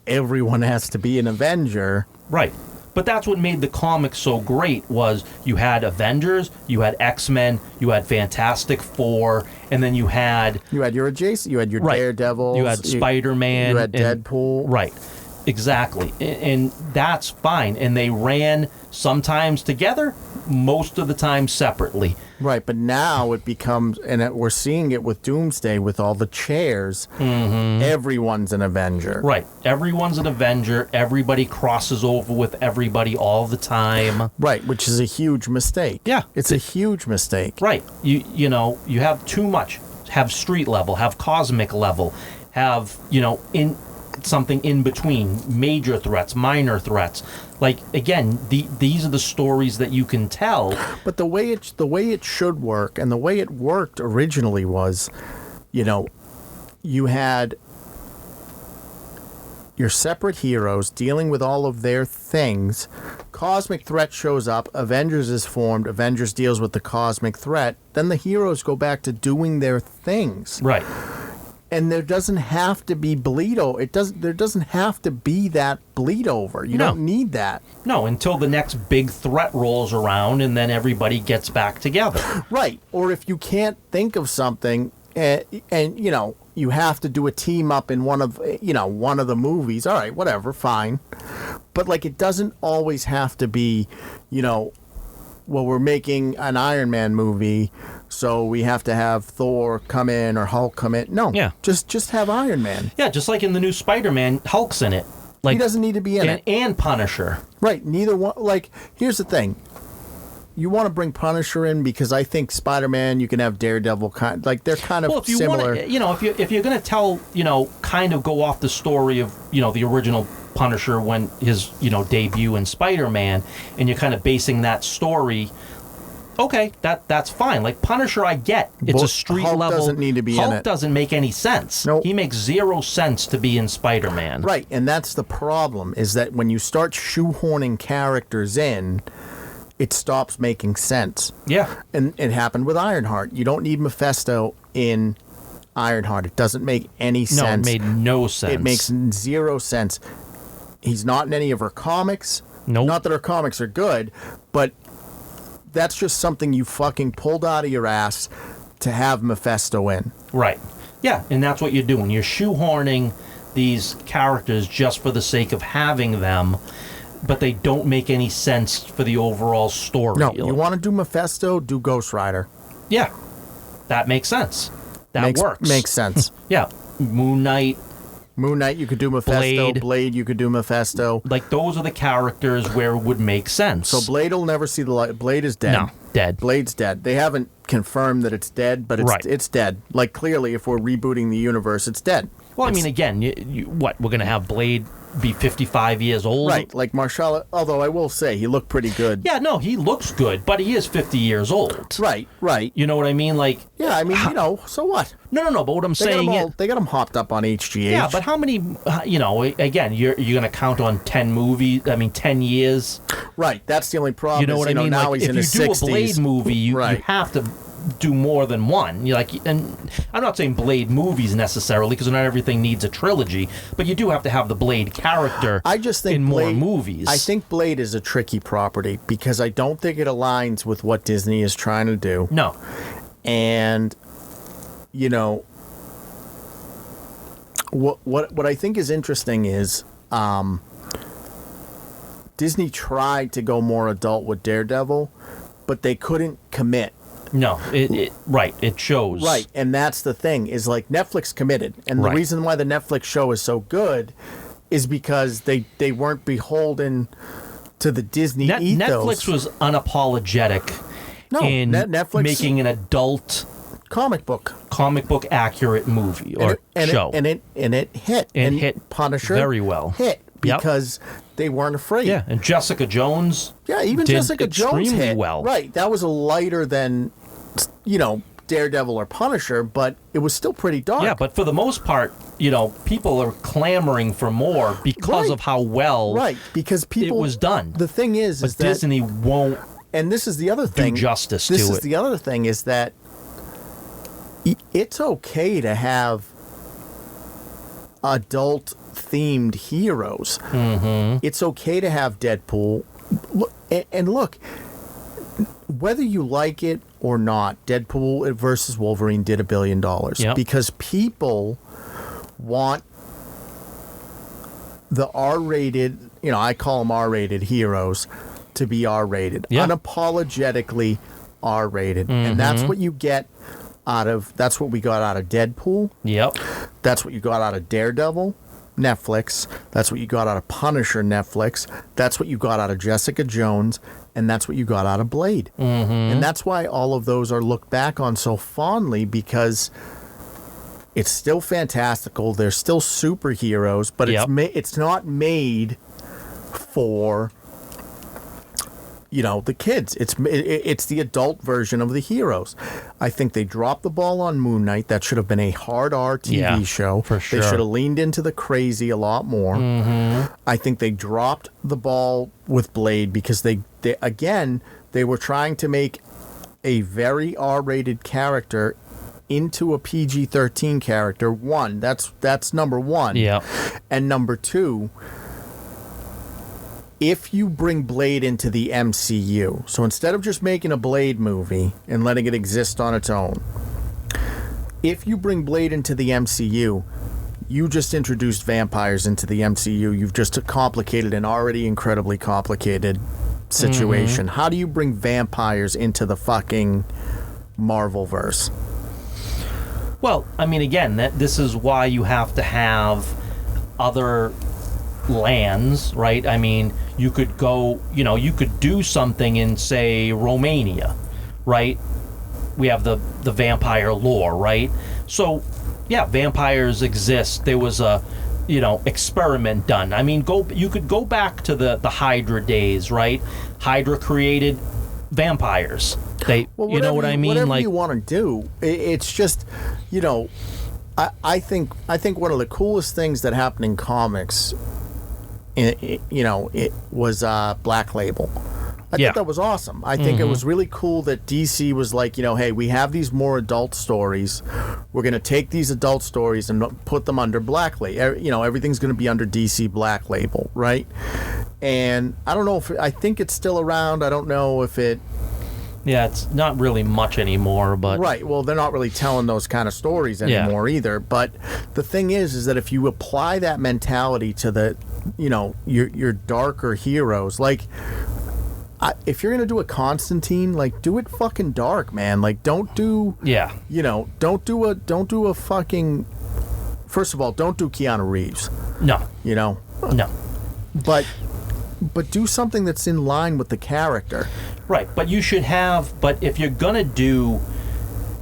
Speaker 1: everyone has to be an Avenger.
Speaker 2: Right. But that's what made the comics so great, was you had Avengers, you had X-Men, you had Fantastic Four, and then you had
Speaker 1: your adjacent, you had your Daredevils,
Speaker 2: you had Spider-Man,
Speaker 1: you had Deadpool.
Speaker 2: Right. Exactly. And that's fine. And they ran sometimes together, most of the time separately.
Speaker 1: Right, but now it becomes, and we're seeing it with Doomsday, with all the chairs, everyone's an Avenger.
Speaker 2: Right, everyone's an Avenger, everybody crosses over with everybody all the time.
Speaker 1: Right, which is a huge mistake.
Speaker 2: Yeah.
Speaker 1: It's a huge mistake.
Speaker 2: Right, you have too much. Have street level, have cosmic level, have, in something in between, major threats, minor threats. Like, again, these are the stories that you can tell.
Speaker 1: But the way it should work, and the way it worked originally, was, you had your separate heroes dealing with all of their things. Cosmic threat shows up, Avengers is formed, Avengers deals with the cosmic threat, then the heroes go back to doing their things.
Speaker 2: Right.
Speaker 1: And there doesn't have to be bleed over. There doesn't have to be that bleed over. You don't need that.
Speaker 2: No, until the next big threat rolls around, and then everybody gets back together.
Speaker 1: Right. Or if you can't think of something, and you have to do a team up in one of the movies. All right, whatever, fine. But like, it doesn't always have to be, well, we're making an Iron Man movie, so we have to have Thor come in or Hulk come in. No, just have Iron Man.
Speaker 2: Yeah, just like in the new Spider-Man, Hulk's in it. Like,
Speaker 1: he doesn't need to be in it.
Speaker 2: And Punisher.
Speaker 1: Right, neither one. Like, here's the thing. You want to bring Punisher in because I think Spider-Man, you can have Daredevil, they're kind of similar.
Speaker 2: If you're going to tell, kind of go off the story of, the original Punisher when his, debut in Spider-Man, and you're kind of basing that story, okay, that's fine. Like, Punisher, I get. It's a street
Speaker 1: Hulk
Speaker 2: level.
Speaker 1: Doesn't need to be in it.
Speaker 2: Hulk doesn't make any sense.
Speaker 1: Nope.
Speaker 2: He makes zero sense to be in Spider-Man.
Speaker 1: Right, and that's the problem, is that when you start shoehorning characters in, it stops making sense.
Speaker 2: Yeah.
Speaker 1: And it happened with Ironheart. You don't need Mephisto in Ironheart. It doesn't make any sense.
Speaker 2: No, it made no sense.
Speaker 1: It makes zero sense. He's not in any of her comics.
Speaker 2: Nope.
Speaker 1: Not that her comics are good, but that's just something you fucking pulled out of your ass to have Mephisto in.
Speaker 2: Right. Yeah, and that's what you're doing. You're shoehorning these characters just for the sake of having them, but they don't make any sense for the overall story.
Speaker 1: No, you want to do Mephisto, do Ghost Rider.
Speaker 2: Yeah, that makes sense. That works.
Speaker 1: Makes sense.
Speaker 2: Yeah, Moon Knight,
Speaker 1: you could do Mephisto. Blade, you could do Mephisto.
Speaker 2: Like, those are the characters where it would make sense.
Speaker 1: So Blade will never see the light. Blade is dead.
Speaker 2: No, dead.
Speaker 1: Blade's dead. They haven't confirmed that it's dead, but it's dead. Like, clearly, if we're rebooting the universe, it's dead.
Speaker 2: Well, I mean, again, we're going to have Blade be 55 years old?
Speaker 1: Right, like Marshala, although I will say he looked pretty good.
Speaker 2: Yeah, no, he looks good, but he is 50 years old.
Speaker 1: Right.
Speaker 2: You know what I mean? Like,
Speaker 1: yeah, I mean, so what?
Speaker 2: No, but what I'm saying
Speaker 1: they got him hopped up on HGH.
Speaker 2: Yeah, but how many, again, you're going to count on 10 movies, 10 years?
Speaker 1: Right, that's the only problem.
Speaker 2: You know what I mean?
Speaker 1: Now
Speaker 2: like,
Speaker 1: he's in his 60s.
Speaker 2: If you do a Blade movie, you have to do more than one. And I'm not saying Blade movies necessarily, because not everything needs a trilogy, but you do have to have the Blade character.
Speaker 1: I just think
Speaker 2: more movies.
Speaker 1: I think Blade is a tricky property because I don't think it aligns with what Disney is trying to do.
Speaker 2: No,
Speaker 1: and what I think is interesting is Disney tried to go more adult with Daredevil, but they couldn't commit.
Speaker 2: No, it shows.
Speaker 1: Right, and that's the thing, is like Netflix committed. And the reason why the Netflix show is so good is because they weren't beholden to the Disney ethos.
Speaker 2: Netflix was unapologetic in
Speaker 1: Netflix
Speaker 2: making an adult
Speaker 1: comic book
Speaker 2: accurate movie or show.
Speaker 1: And it hit.
Speaker 2: And hit
Speaker 1: Punisher
Speaker 2: very well.
Speaker 1: Hit because they weren't afraid.
Speaker 2: Yeah, and Jessica Jones.
Speaker 1: Yeah, even Jessica Jones hit
Speaker 2: well.
Speaker 1: Right, that was a lighter than Daredevil or Punisher, but it was still pretty dark.
Speaker 2: Yeah, but for the most part, people are clamoring for more because of how well
Speaker 1: because people,
Speaker 2: it was done.
Speaker 1: The thing is
Speaker 2: that Disney won't.
Speaker 1: And this is the other thing.
Speaker 2: Do justice to it.
Speaker 1: This is the other thing, is that it's okay to have adult themed heroes.
Speaker 2: Mm-hmm.
Speaker 1: It's okay to have Deadpool. Look, whether you like it or not, Deadpool versus Wolverine did $1 billion because people want the R-rated, I call them R-rated heroes, to be R-rated, unapologetically R-rated, and that's what you get that's what we got out of Deadpool.
Speaker 2: Yep.
Speaker 1: That's what you got out of Daredevil, Netflix. That's what you got out of Punisher, Netflix. That's what you got out of Jessica Jones, and that's what you got out of Blade.
Speaker 2: Mm-hmm.
Speaker 1: And that's why all of those are looked back on so fondly, because it's still fantastical. They're still superheroes, but it's not made for the kids. It's the adult version of the heroes. I think they dropped the ball on Moon Knight. That should have been a hard R TV show.
Speaker 2: For sure.
Speaker 1: They should have leaned into the crazy a lot more.
Speaker 2: Mm-hmm.
Speaker 1: I think they dropped the ball with Blade because they were trying to make a very R-rated character into a PG-13 character, one, that's number one.
Speaker 2: Yeah.
Speaker 1: And number two, if you bring Blade into the MCU, so instead of just making a Blade movie and letting it exist on its own, if you bring Blade into the MCU, you just introduced vampires into the MCU. You've just complicated an already incredibly complicated situation. How do you bring vampires into the fucking Marvel-verse?
Speaker 2: Well, I mean, again, this is why you have to have other lands, right? I mean, you could go, you could do something in, say, Romania, right? We have the vampire lore, right? So, yeah, vampires exist. There was a, experiment done. I mean, you could go back to the Hydra days, right? Hydra created vampires. You know what I mean?
Speaker 1: Whatever you want to do, it's just, I think one of the coolest things that happened in comics, it was Black Label. I think that was awesome. I think it was really cool that DC was like, hey, we have these more adult stories. We're going to take these adult stories and put them under Black Label. Everything's going to be under DC Black Label, right? And I don't know I think it's still around. I don't know if it...
Speaker 2: Yeah, it's not really much anymore, but...
Speaker 1: Right, well, they're not really telling those kind of stories anymore either. But the thing is that if you apply that mentality to the, your darker heroes, like... if you're gonna do a Constantine, like, do it fucking dark, man. Like, don't do don't do a fucking. First of all, don't do Keanu Reeves.
Speaker 2: No. No.
Speaker 1: But do something that's in line with the character.
Speaker 2: Right, but you should have. But if you're gonna do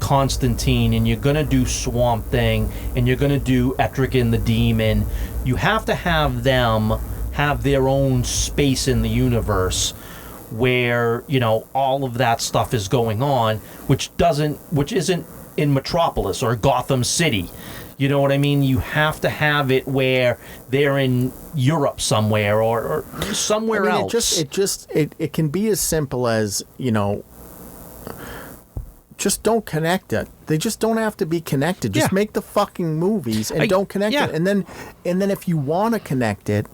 Speaker 2: Constantine and you're gonna do Swamp Thing and you're gonna do Etrigan the Demon, you have to have them have their own space in the universe where all of that stuff is going on, which isn't in Metropolis or Gotham City. You know what I mean? You have to have it where they're in Europe somewhere or somewhere else.
Speaker 1: It can be as simple as just don't connect it. They just don't have to be connected. Just make the fucking movies and don't connect it. And then if you want to connect it,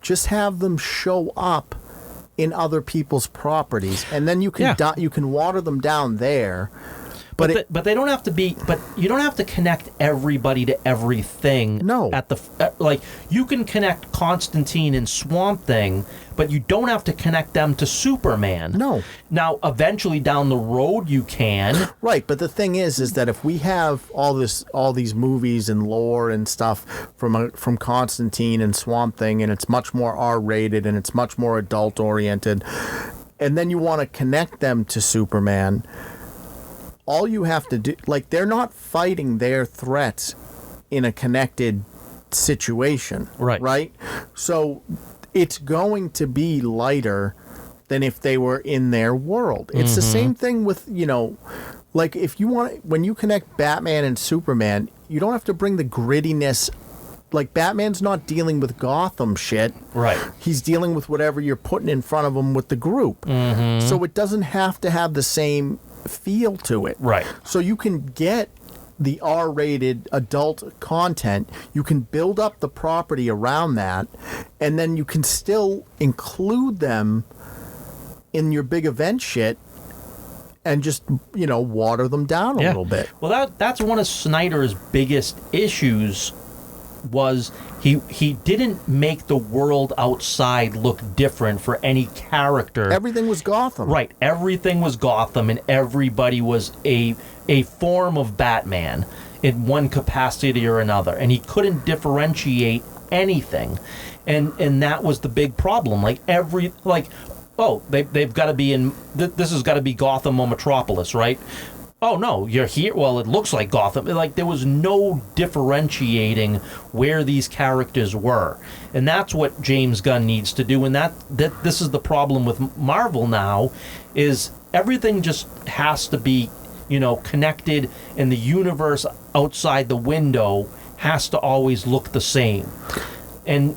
Speaker 1: just have them show up in other people's properties, and then you can water them down there. But
Speaker 2: they don't have to be. But you don't have to connect everybody to everything.
Speaker 1: No.
Speaker 2: You can connect Constantine and Swamp Thing, but you don't have to connect them to Superman.
Speaker 1: No.
Speaker 2: Now, eventually down the road, you can.
Speaker 1: Right, but the thing is that if we have all these movies and lore and stuff from Constantine and Swamp Thing, and it's much more R-rated and it's much more adult-oriented, and then you want to connect them to Superman, all you have to do, they're not fighting their threats in a connected situation. Right? So it's going to be lighter than if they were in their world. It's the same thing with, if you want, when you connect Batman and Superman, you don't have to bring the grittiness. Like, Batman's not dealing with Gotham shit.
Speaker 2: Right.
Speaker 1: He's dealing with whatever you're putting in front of him with the group. So it doesn't have to have the same feel to it.
Speaker 2: Right.
Speaker 1: So you can get the R-rated adult content, you can build up the property around that, and then you can still include them in your big event shit and just, water them down a little bit.
Speaker 2: Well, that's one of Snyder's biggest issues was he didn't make the world outside look different for any character.
Speaker 1: Everything was Gotham.
Speaker 2: Right. Everything was Gotham, and everybody was a form of Batman in one capacity or another, and he couldn't differentiate anything, and that was the big problem. They've got to be in. This has got to be Gotham or Metropolis, right? Oh, no, you're here. Well, it looks like Gotham. There was no differentiating where these characters were. And that's what James Gunn needs to do. And that this is the problem with Marvel now, is everything just has to be, connected, and the universe outside the window has to always look the same. And,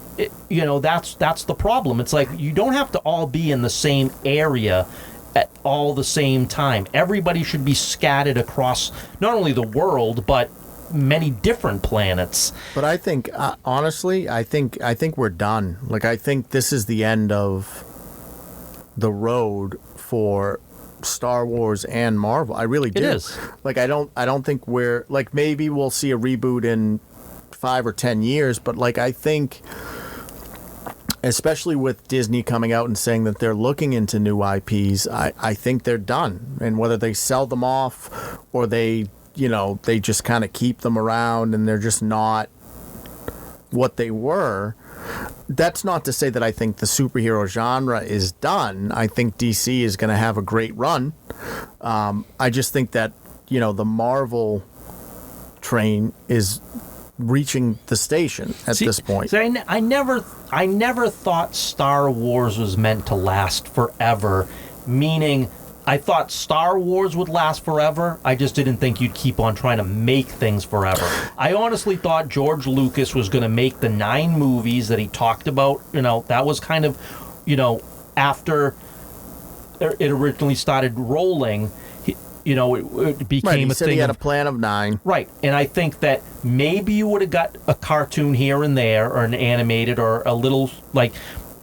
Speaker 2: that's the problem. It's like you don't have to all be in the same area at all the same time. Everybody should be scattered across not only the world, but many different planets.
Speaker 1: But I think, honestly, I think we're done. Like, I think this is the end of the road for Star Wars and Marvel. I really do.
Speaker 2: It is.
Speaker 1: Like, I don't think we're, like, maybe we'll see a reboot in 5 or 10 years, but like, I think, especially with Disney coming out and saying that they're looking into new IPs, I think they're done. And whether they sell them off or they just kind of keep them around and they're just not what they were, that's not to say that I think the superhero genre is done. I think DC is going to have a great run. I just think that, the Marvel train is reaching the station at this point.
Speaker 2: See, I never thought Star Wars was meant to last forever, meaning I thought Star Wars would last forever. I just didn't think you'd keep on trying to make things forever. I honestly thought George Lucas was going to make the 9 movies that he talked about. That was kind of, after it originally started rolling, it became
Speaker 1: right, he
Speaker 2: a
Speaker 1: said
Speaker 2: thing.
Speaker 1: He had a plan of 9.
Speaker 2: Right, and I think that maybe you would have got a cartoon here and there, or an animated, or a little, like,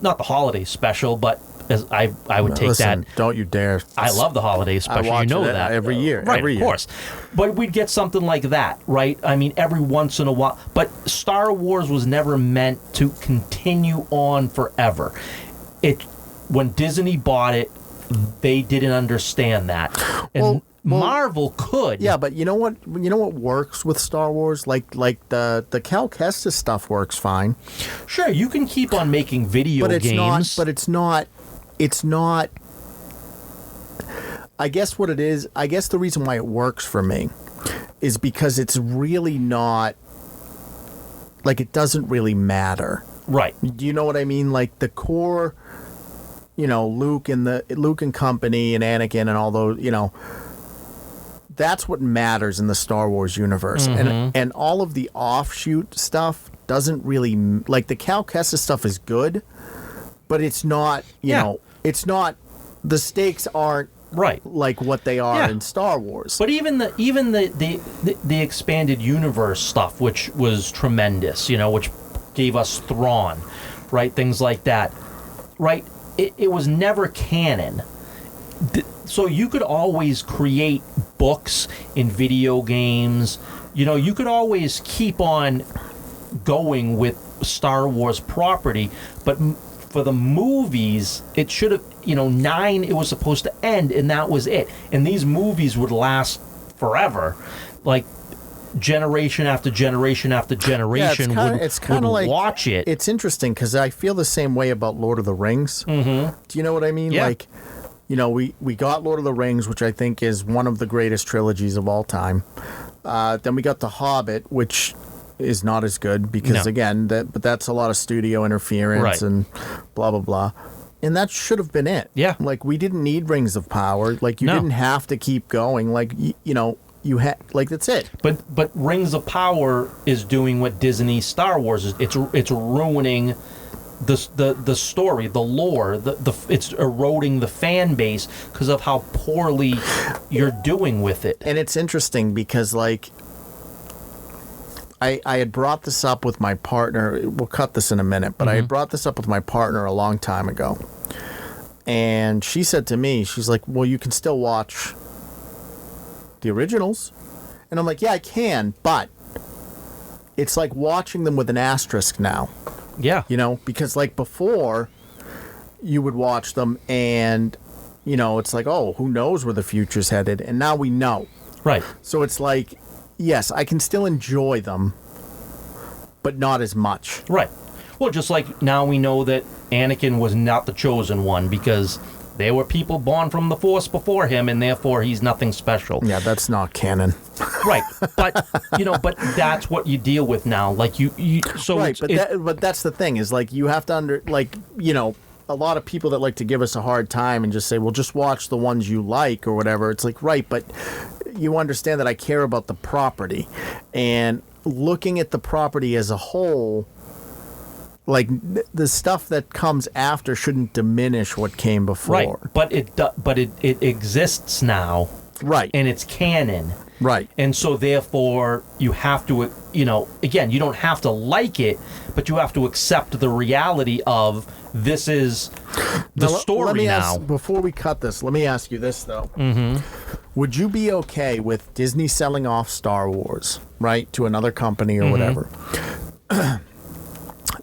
Speaker 2: not the holiday special, but as I would take
Speaker 1: Listen,
Speaker 2: that.
Speaker 1: Don't you dare!
Speaker 2: I love the holiday special.
Speaker 1: I watch
Speaker 2: that
Speaker 1: every year.
Speaker 2: Right,
Speaker 1: every year.
Speaker 2: Of course. But we'd get something like that, right? I mean, every once in a while. But Star Wars was never meant to continue on forever. When Disney bought it, they didn't understand that, and Marvel could.
Speaker 1: Yeah, but you know what? You know what works with Star Wars? Like the Cal Kestis stuff works fine.
Speaker 2: Sure, you can keep on making video games,
Speaker 1: but it's not. I guess what it is. I guess the reason why it works for me is because it's really not. Like, it doesn't really matter.
Speaker 2: Right.
Speaker 1: Do you know what I mean? Like, the core, Luke and company and Anakin and all those, that's what matters in the Star Wars universe.
Speaker 2: Mm-hmm.
Speaker 1: And all of the offshoot stuff doesn't really, like, the Cal Kestis stuff is good, but it's not, it's not, the stakes aren't
Speaker 2: right
Speaker 1: like what they are in Star Wars.
Speaker 2: But even the expanded universe stuff, which was tremendous, which gave us Thrawn, right? Things like that, right? It was never canon. So you could always create books in video games. You could always keep on going with Star Wars property, but for the movies, it should have, 9, it was supposed to end, and that was it. And these movies would last forever. Like, generation after generation after generation would
Speaker 1: like,
Speaker 2: watch it.
Speaker 1: It's interesting because I feel the same way about Lord of the Rings.
Speaker 2: Mm-hmm.
Speaker 1: Do you know what I mean?
Speaker 2: Yeah.
Speaker 1: Like, we got Lord of the Rings, which I think is one of the greatest trilogies of all time. Then we got The Hobbit, which is not as good because, again, but that's a lot of studio interference and blah, blah, blah. And that should have been it.
Speaker 2: Yeah.
Speaker 1: Like, we didn't need Rings of Power. Like, you didn't have to keep going. Like, you had, like, that's it.
Speaker 2: But Rings of Power is doing what Disney Star Wars is. It's ruining the story, the lore. It's eroding the fan base because of how poorly you're doing with it.
Speaker 1: And it's interesting because, like, I had brought this up with my partner. We'll cut this in a minute, but I had brought this up with my partner a long time ago. And she said to me, she's like, well, you can still watch the originals. And I'm like, yeah, I can, but it's like watching them with an asterisk now.
Speaker 2: Yeah.
Speaker 1: Because, like, before, you would watch them and, it's like, oh, who knows where the future's headed? And now we know.
Speaker 2: Right.
Speaker 1: So it's like, yes, I can still enjoy them, but not as much.
Speaker 2: Right. Well, just like now we know that Anakin was not the chosen one because there were people born from the Force before him, and therefore he's nothing special.
Speaker 1: Yeah, that's not canon.
Speaker 2: Right. But, but that's what you deal with now. Like, so
Speaker 1: right, but that's the thing, is, like, you have to a lot of people that like to give us a hard time and just say, well, just watch the ones you like or whatever. It's like, right, but you understand that I care about the property. And looking at the property as a whole, like the stuff that comes after shouldn't diminish what came before.
Speaker 2: Right, but it exists now.
Speaker 1: Right.
Speaker 2: And it's canon.
Speaker 1: Right.
Speaker 2: And so therefore you have to, again, you don't have to like it, but you have to accept the reality of this is the story
Speaker 1: let me
Speaker 2: now.
Speaker 1: Before we cut this, let me ask you this, though.
Speaker 2: Mm-hmm.
Speaker 1: Would you be okay with Disney selling off Star Wars, right, to another company or whatever?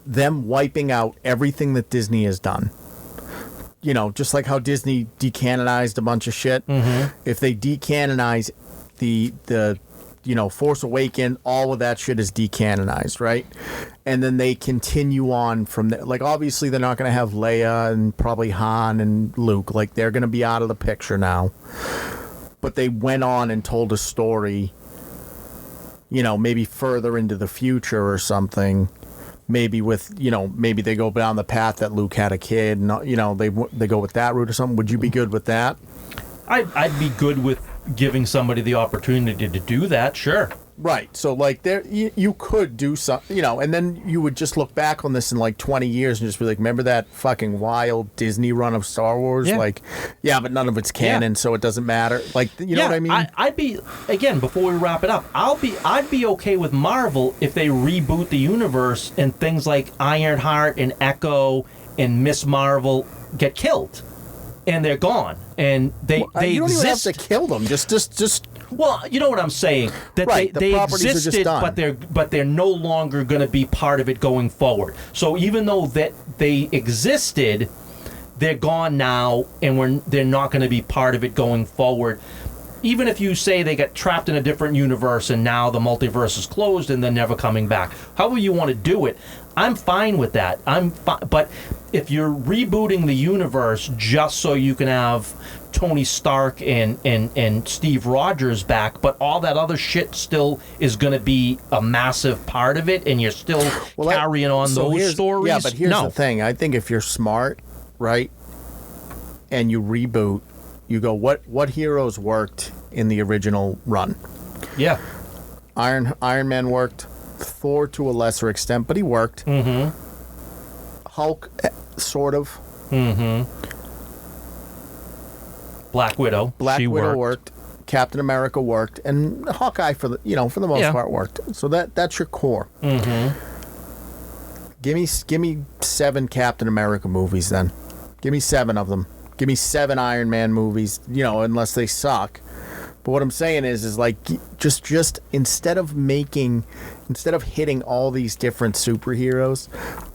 Speaker 1: Them wiping out everything that Disney has done. Just like how Disney decanonized a bunch of shit. If they decanonize the Force Awakens, all of that shit is decanonized, right? And then they continue on from there. Like, obviously, they're not going to have Leia and probably Han and Luke. Like, they're going to be out of the picture now. But they went on and told a story, maybe further into the future or something. Maybe with, maybe they go down the path that Luke had a kid, and, they go with that route or something. Would you be good with that?
Speaker 2: I'd be good with giving somebody the opportunity to do that, sure.
Speaker 1: Right. So, like, you could do something, and then you would just look back on this in, like, 20 years and just be like, remember that fucking wild Disney run of Star Wars?
Speaker 2: Yeah.
Speaker 1: Like, yeah, but none of it's canon, so it doesn't matter. Like, you know what I mean?
Speaker 2: I'd be, again, before we wrap it up, I'd be okay with Marvel if they reboot the universe and things like Ironheart and Echo and Miss Marvel get killed. And they're gone, and they
Speaker 1: you don't
Speaker 2: exist.
Speaker 1: even have to kill them. Just.
Speaker 2: Well, you know what I'm saying. That
Speaker 1: right,
Speaker 2: they
Speaker 1: properties
Speaker 2: existed,
Speaker 1: are just done.
Speaker 2: but they're no longer going to be part of it going forward. So even though that they existed, they're gone now, and they're not going to be part of it going forward. Even if you say they got trapped in a different universe and now the multiverse is closed and they're never coming back, however you want to do it, I'm fine with that. But if you're rebooting the universe just so you can have Tony Stark and Steve Rogers back, but all that other shit still is going to be a massive part of it, and you're still carrying on those stories.
Speaker 1: Yeah, but here's the thing. I think if you're smart, right, and you reboot, you go, what heroes worked in the original run?
Speaker 2: Yeah.
Speaker 1: Iron Man worked. Thor to a lesser extent, but he worked.
Speaker 2: Mm-hmm.
Speaker 1: Hulk, sort of.
Speaker 2: Mm-hmm. Black Widow
Speaker 1: worked. Captain America worked, and Hawkeye for the most part worked. So that's your core.
Speaker 2: Mm-hmm.
Speaker 1: Give me 7 Captain America movies then. Give me 7 of them. Give me 7 Iron Man movies, unless they suck. But what I'm saying is like just instead of hitting all these different superheroes,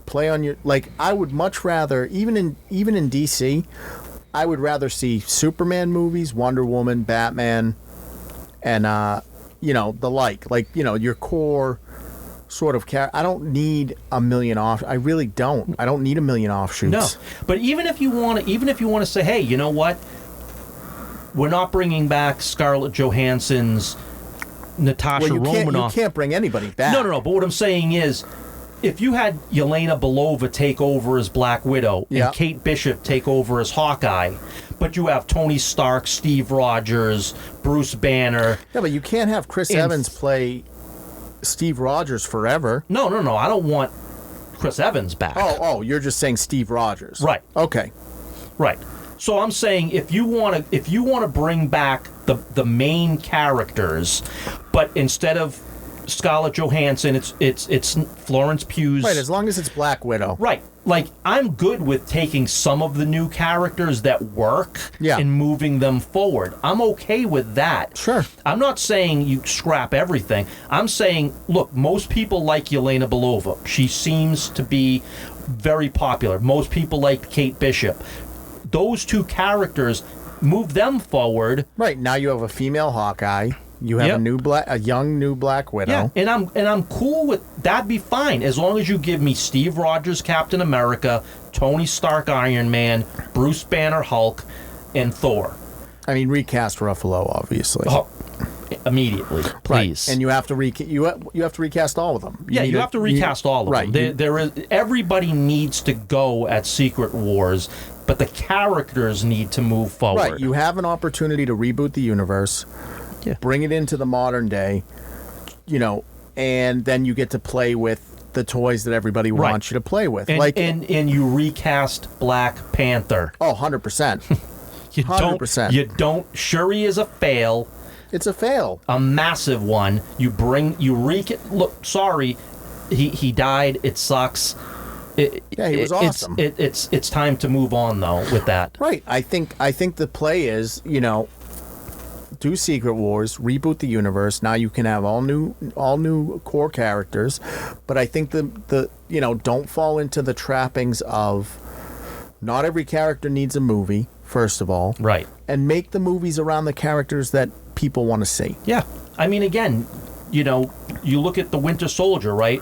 Speaker 1: play on your, like, I would much rather, even in DC, I would rather see Superman movies, Wonder Woman, Batman, and the like your core sort of I don't need a million off. I really don't. I don't need a million offshoots.
Speaker 2: No, but even if you want to say, hey, you know what? We're not bringing back Scarlett Johansson's Natasha Romanoff.
Speaker 1: You can't bring anybody back.
Speaker 2: No. But what I'm saying is, if you had Yelena Belova take over as Black Widow and Kate Bishop take over as Hawkeye, but you have Tony Stark, Steve Rogers, Bruce Banner.
Speaker 1: Yeah, but you can't have Chris Evans play Steve Rogers forever.
Speaker 2: No. I don't want Chris Evans back.
Speaker 1: Oh, you're just saying Steve Rogers.
Speaker 2: Right.
Speaker 1: Okay.
Speaker 2: Right. So I'm saying if you want to bring back the main characters, but instead of Scarlett Johansson, it's Florence Pugh's.
Speaker 1: Right, as long as it's Black Widow.
Speaker 2: Right. Like, I'm good with taking some of the new characters that work and moving them forward. I'm okay with that.
Speaker 1: Sure.
Speaker 2: I'm not saying you scrap everything. I'm saying, look, most people like Yelena Belova. She seems to be very popular. Most people like Kate Bishop. Those 2 characters, move them forward.
Speaker 1: Right, now you have a female Hawkeye. You have a young new Black Widow.
Speaker 2: Yeah, and I'm cool with that'd be fine as long as you give me Steve Rogers Captain America, Tony Stark Iron Man, Bruce Banner Hulk, and Thor.
Speaker 1: I mean, recast Ruffalo, obviously.
Speaker 2: Oh, immediately, please.
Speaker 1: Right. And you have to recast all of them.
Speaker 2: You have to recast all of them.
Speaker 1: Right.
Speaker 2: There is everybody needs to go at Secret Wars, but the characters need to move forward.
Speaker 1: Right. You have an opportunity to reboot the universe. Yeah. Bring it into the modern day, and then you get to play with the toys that everybody wants you to play with.
Speaker 2: And you recast Black Panther.
Speaker 1: Oh, 100%. 100%.
Speaker 2: You don't. Shuri is a fail.
Speaker 1: It's a fail.
Speaker 2: A massive one. Look, sorry, he died. It sucks.
Speaker 1: He was awesome.
Speaker 2: It's time to move on though with that.
Speaker 1: Right. I think the play is, do Secret Wars, reboot the universe. Now you can have all new core characters, but I think the don't fall into the trappings of not every character needs a movie, first of all.
Speaker 2: Right.
Speaker 1: And make the movies around the characters that people want to see.
Speaker 2: Yeah. I mean, again, you look at the Winter Soldier, right?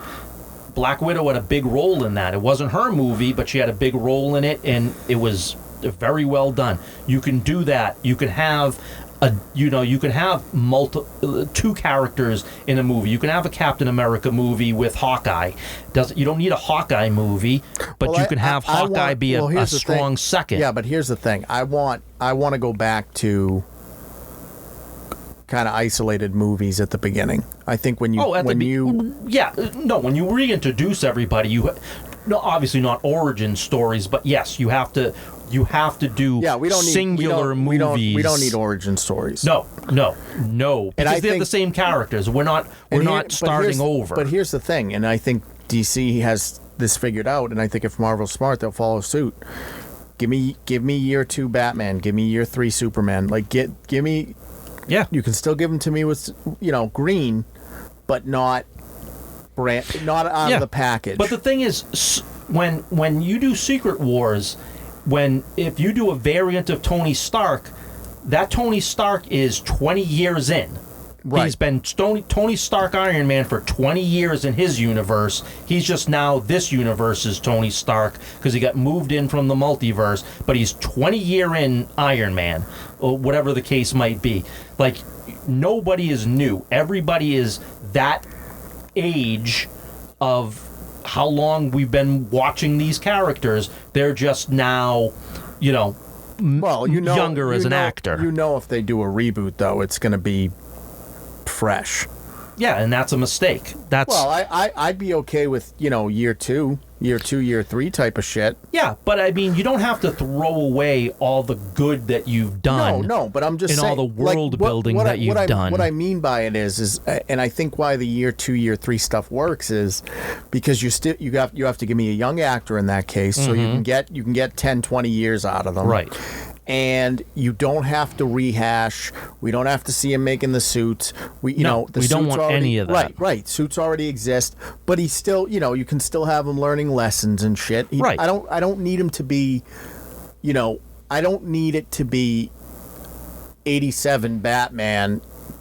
Speaker 2: Black Widow had a big role in that. It wasn't her movie, but she had a big role in it, and it was very well done. You can do that. You can have two characters in a movie. You can have a Captain America movie with Hawkeye. You don't need a Hawkeye movie, but you can have Hawkeye be a strong second.
Speaker 1: Yeah, but here's the thing. I want to go back to kind of isolated movies at the beginning. I think when you reintroduce everybody, obviously not origin stories, but yes, you have to do singular movies. We don't need origin stories.
Speaker 2: No, because they have the same characters. We're not starting over.
Speaker 1: But here's the thing, and I think DC has this figured out, and I think if Marvel's smart, they'll follow suit. Give me year 2 Batman. Give me year 3 Superman. Like give me.
Speaker 2: Yeah,
Speaker 1: you can still give them to me with green, but not out of the package.
Speaker 2: But the thing is, when you do Secret Wars, if you do a variant of Tony Stark, that Tony Stark is 20 years in. Right. He's been Tony Stark Iron Man for 20 years in his universe. He's just now this universe's Tony Stark because he got moved in from the multiverse, but he's 20 year in Iron Man, or whatever the case might be. Like, nobody is new. Everybody is that age of how long we've been watching these characters. They're just now, younger as an actor.
Speaker 1: If they do a reboot, though, it's going to be fresh.
Speaker 2: Yeah, and that's a mistake.
Speaker 1: I'd be okay with year 2, year 3 type of shit.
Speaker 2: Yeah, but I mean, you don't have to throw away all the good that you've done.
Speaker 1: No, but I'm just saying,
Speaker 2: all the world building that you've done.
Speaker 1: What I mean by it is, and I think why the year 2, year 3 stuff works is because you have to give me a young actor in that case, so you can get 10, 20 years out of them.
Speaker 2: Right.
Speaker 1: And you don't have to rehash. We don't have to see him making the suits.
Speaker 2: We don't want any of that.
Speaker 1: Right. Suits already exist, but he's still, you can still have him learning lessons and shit.
Speaker 2: Right.
Speaker 1: I don't need him to be, I don't need it to be 87 Batman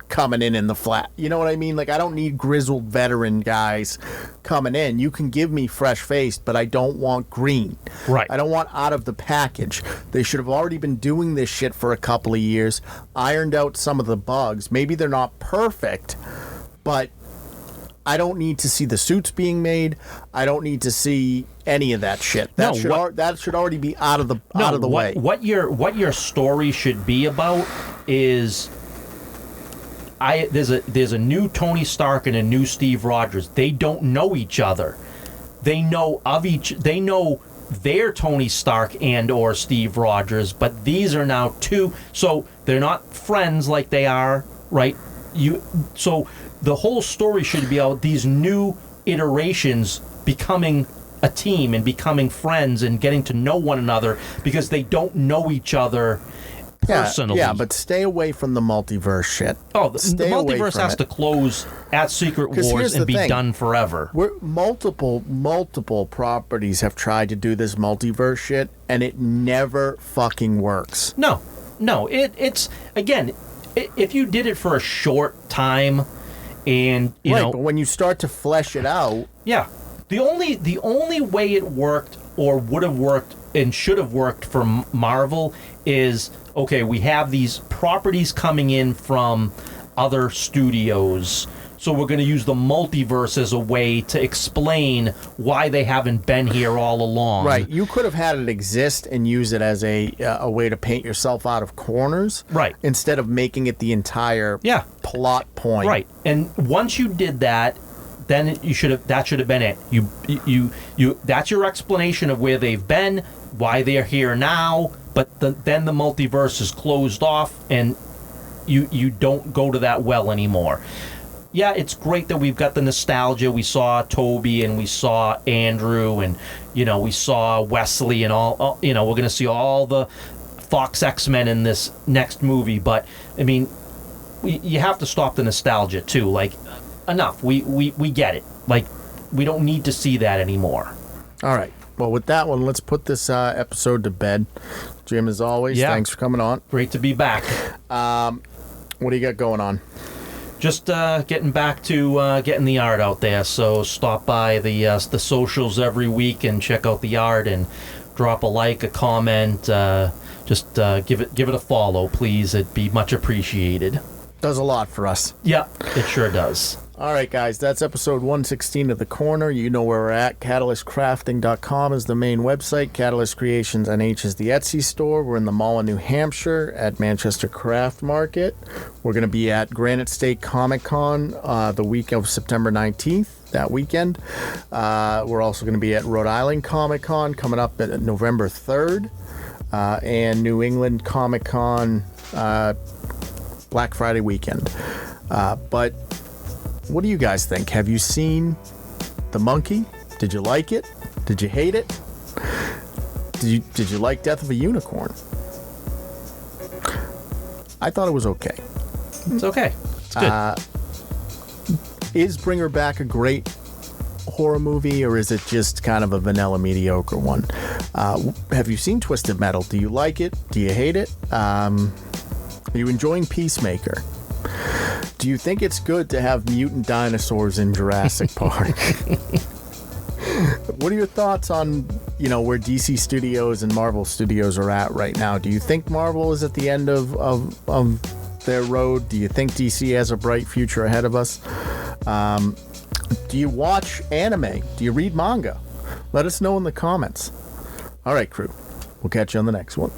Speaker 1: coming in the flat. You know what I mean? Like, I don't need grizzled veteran guys coming in. You can give me fresh-faced, but I don't want green.
Speaker 2: Right.
Speaker 1: I don't want out of the package. They should have already been doing this shit for a couple of years, ironed out some of the bugs. Maybe they're not perfect, but I don't need to see the suits being made. I don't need to see any of that shit. That should already be out of the way.
Speaker 2: What your story should be about is there's a new Tony Stark and a new Steve Rogers. They don't know each other. They know their Tony Stark and or Steve Rogers, but these are now two, so they're not friends like they are, right? So the whole story should be about these new iterations becoming a team and becoming friends and getting to know one another because they don't know each other personally.
Speaker 1: Yeah, but stay away from the multiverse shit.
Speaker 2: Oh, the multiverse has to close at Secret Wars and be done forever. Multiple
Speaker 1: properties have tried to do this multiverse shit, and it never fucking works.
Speaker 2: No. It's again, if you did it for a short time, and you know,
Speaker 1: but when you start to flesh it out,
Speaker 2: yeah, the only way it worked or would have worked and should have worked for Marvel is, okay, we have these properties coming in from other studios, so we're going to use the multiverse as a way to explain why they haven't been here all along.
Speaker 1: Right. You could have had it exist and use it as a way to paint yourself out of corners.
Speaker 2: Right.
Speaker 1: Instead of making it the entire plot point.
Speaker 2: Right. And once you did that, then that should have been it. You that's your explanation of where they've been, why they're here now. But then the multiverse is closed off, and you don't go to that well anymore. Yeah, it's great that we've got the nostalgia. We saw Toby and we saw Andrew and, we saw Wesley and all we're going to see all the Fox X-Men in this next movie. But, I mean, you have to stop the nostalgia, too. Like, enough. We get it. Like, we don't need to see that anymore.
Speaker 1: All right. Well, with that one, let's put this episode to bed. Jim, as always, thanks for coming on.
Speaker 2: Great to be back.
Speaker 1: What do you got going on?
Speaker 2: Just getting back to getting the art out there. So stop by the socials every week and check out the art and drop a like, a comment. Just give it a follow, please. It'd be much appreciated.
Speaker 1: Does a lot for us.
Speaker 2: Yeah, it sure does.
Speaker 1: All right, guys, that's episode 116 of The Corner. You know where we're at. CatalystCrafting.com is the main website. Catalyst Creations NH is the Etsy store. We're in the Mall of New Hampshire at Manchester Craft Market. We're going to be at Granite State Comic Con the week of September 19th, that weekend. We're also going to be at Rhode Island Comic Con coming up at November 3rd. And New England Comic Con Black Friday weekend. But what do you guys think? Have you seen The Monkey? Did you like it? Did you hate it? Did you like Death of a Unicorn? I thought it was okay.
Speaker 2: It's okay. It's good.
Speaker 1: Is Bring Her Back a great horror movie, or is it just kind of a vanilla mediocre one? Have you seen Twisted Metal? Do you like it? Do you hate it? Are you enjoying Peacemaker? Do you think it's good to have mutant dinosaurs in Jurassic Park? What are your thoughts on, where DC Studios and Marvel Studios are at right now? Do you think Marvel is at the end of their road? Do you think DC has a bright future ahead of us? Do you watch anime? Do you read manga? Let us know in the comments. All right, crew. We'll catch you on the next one.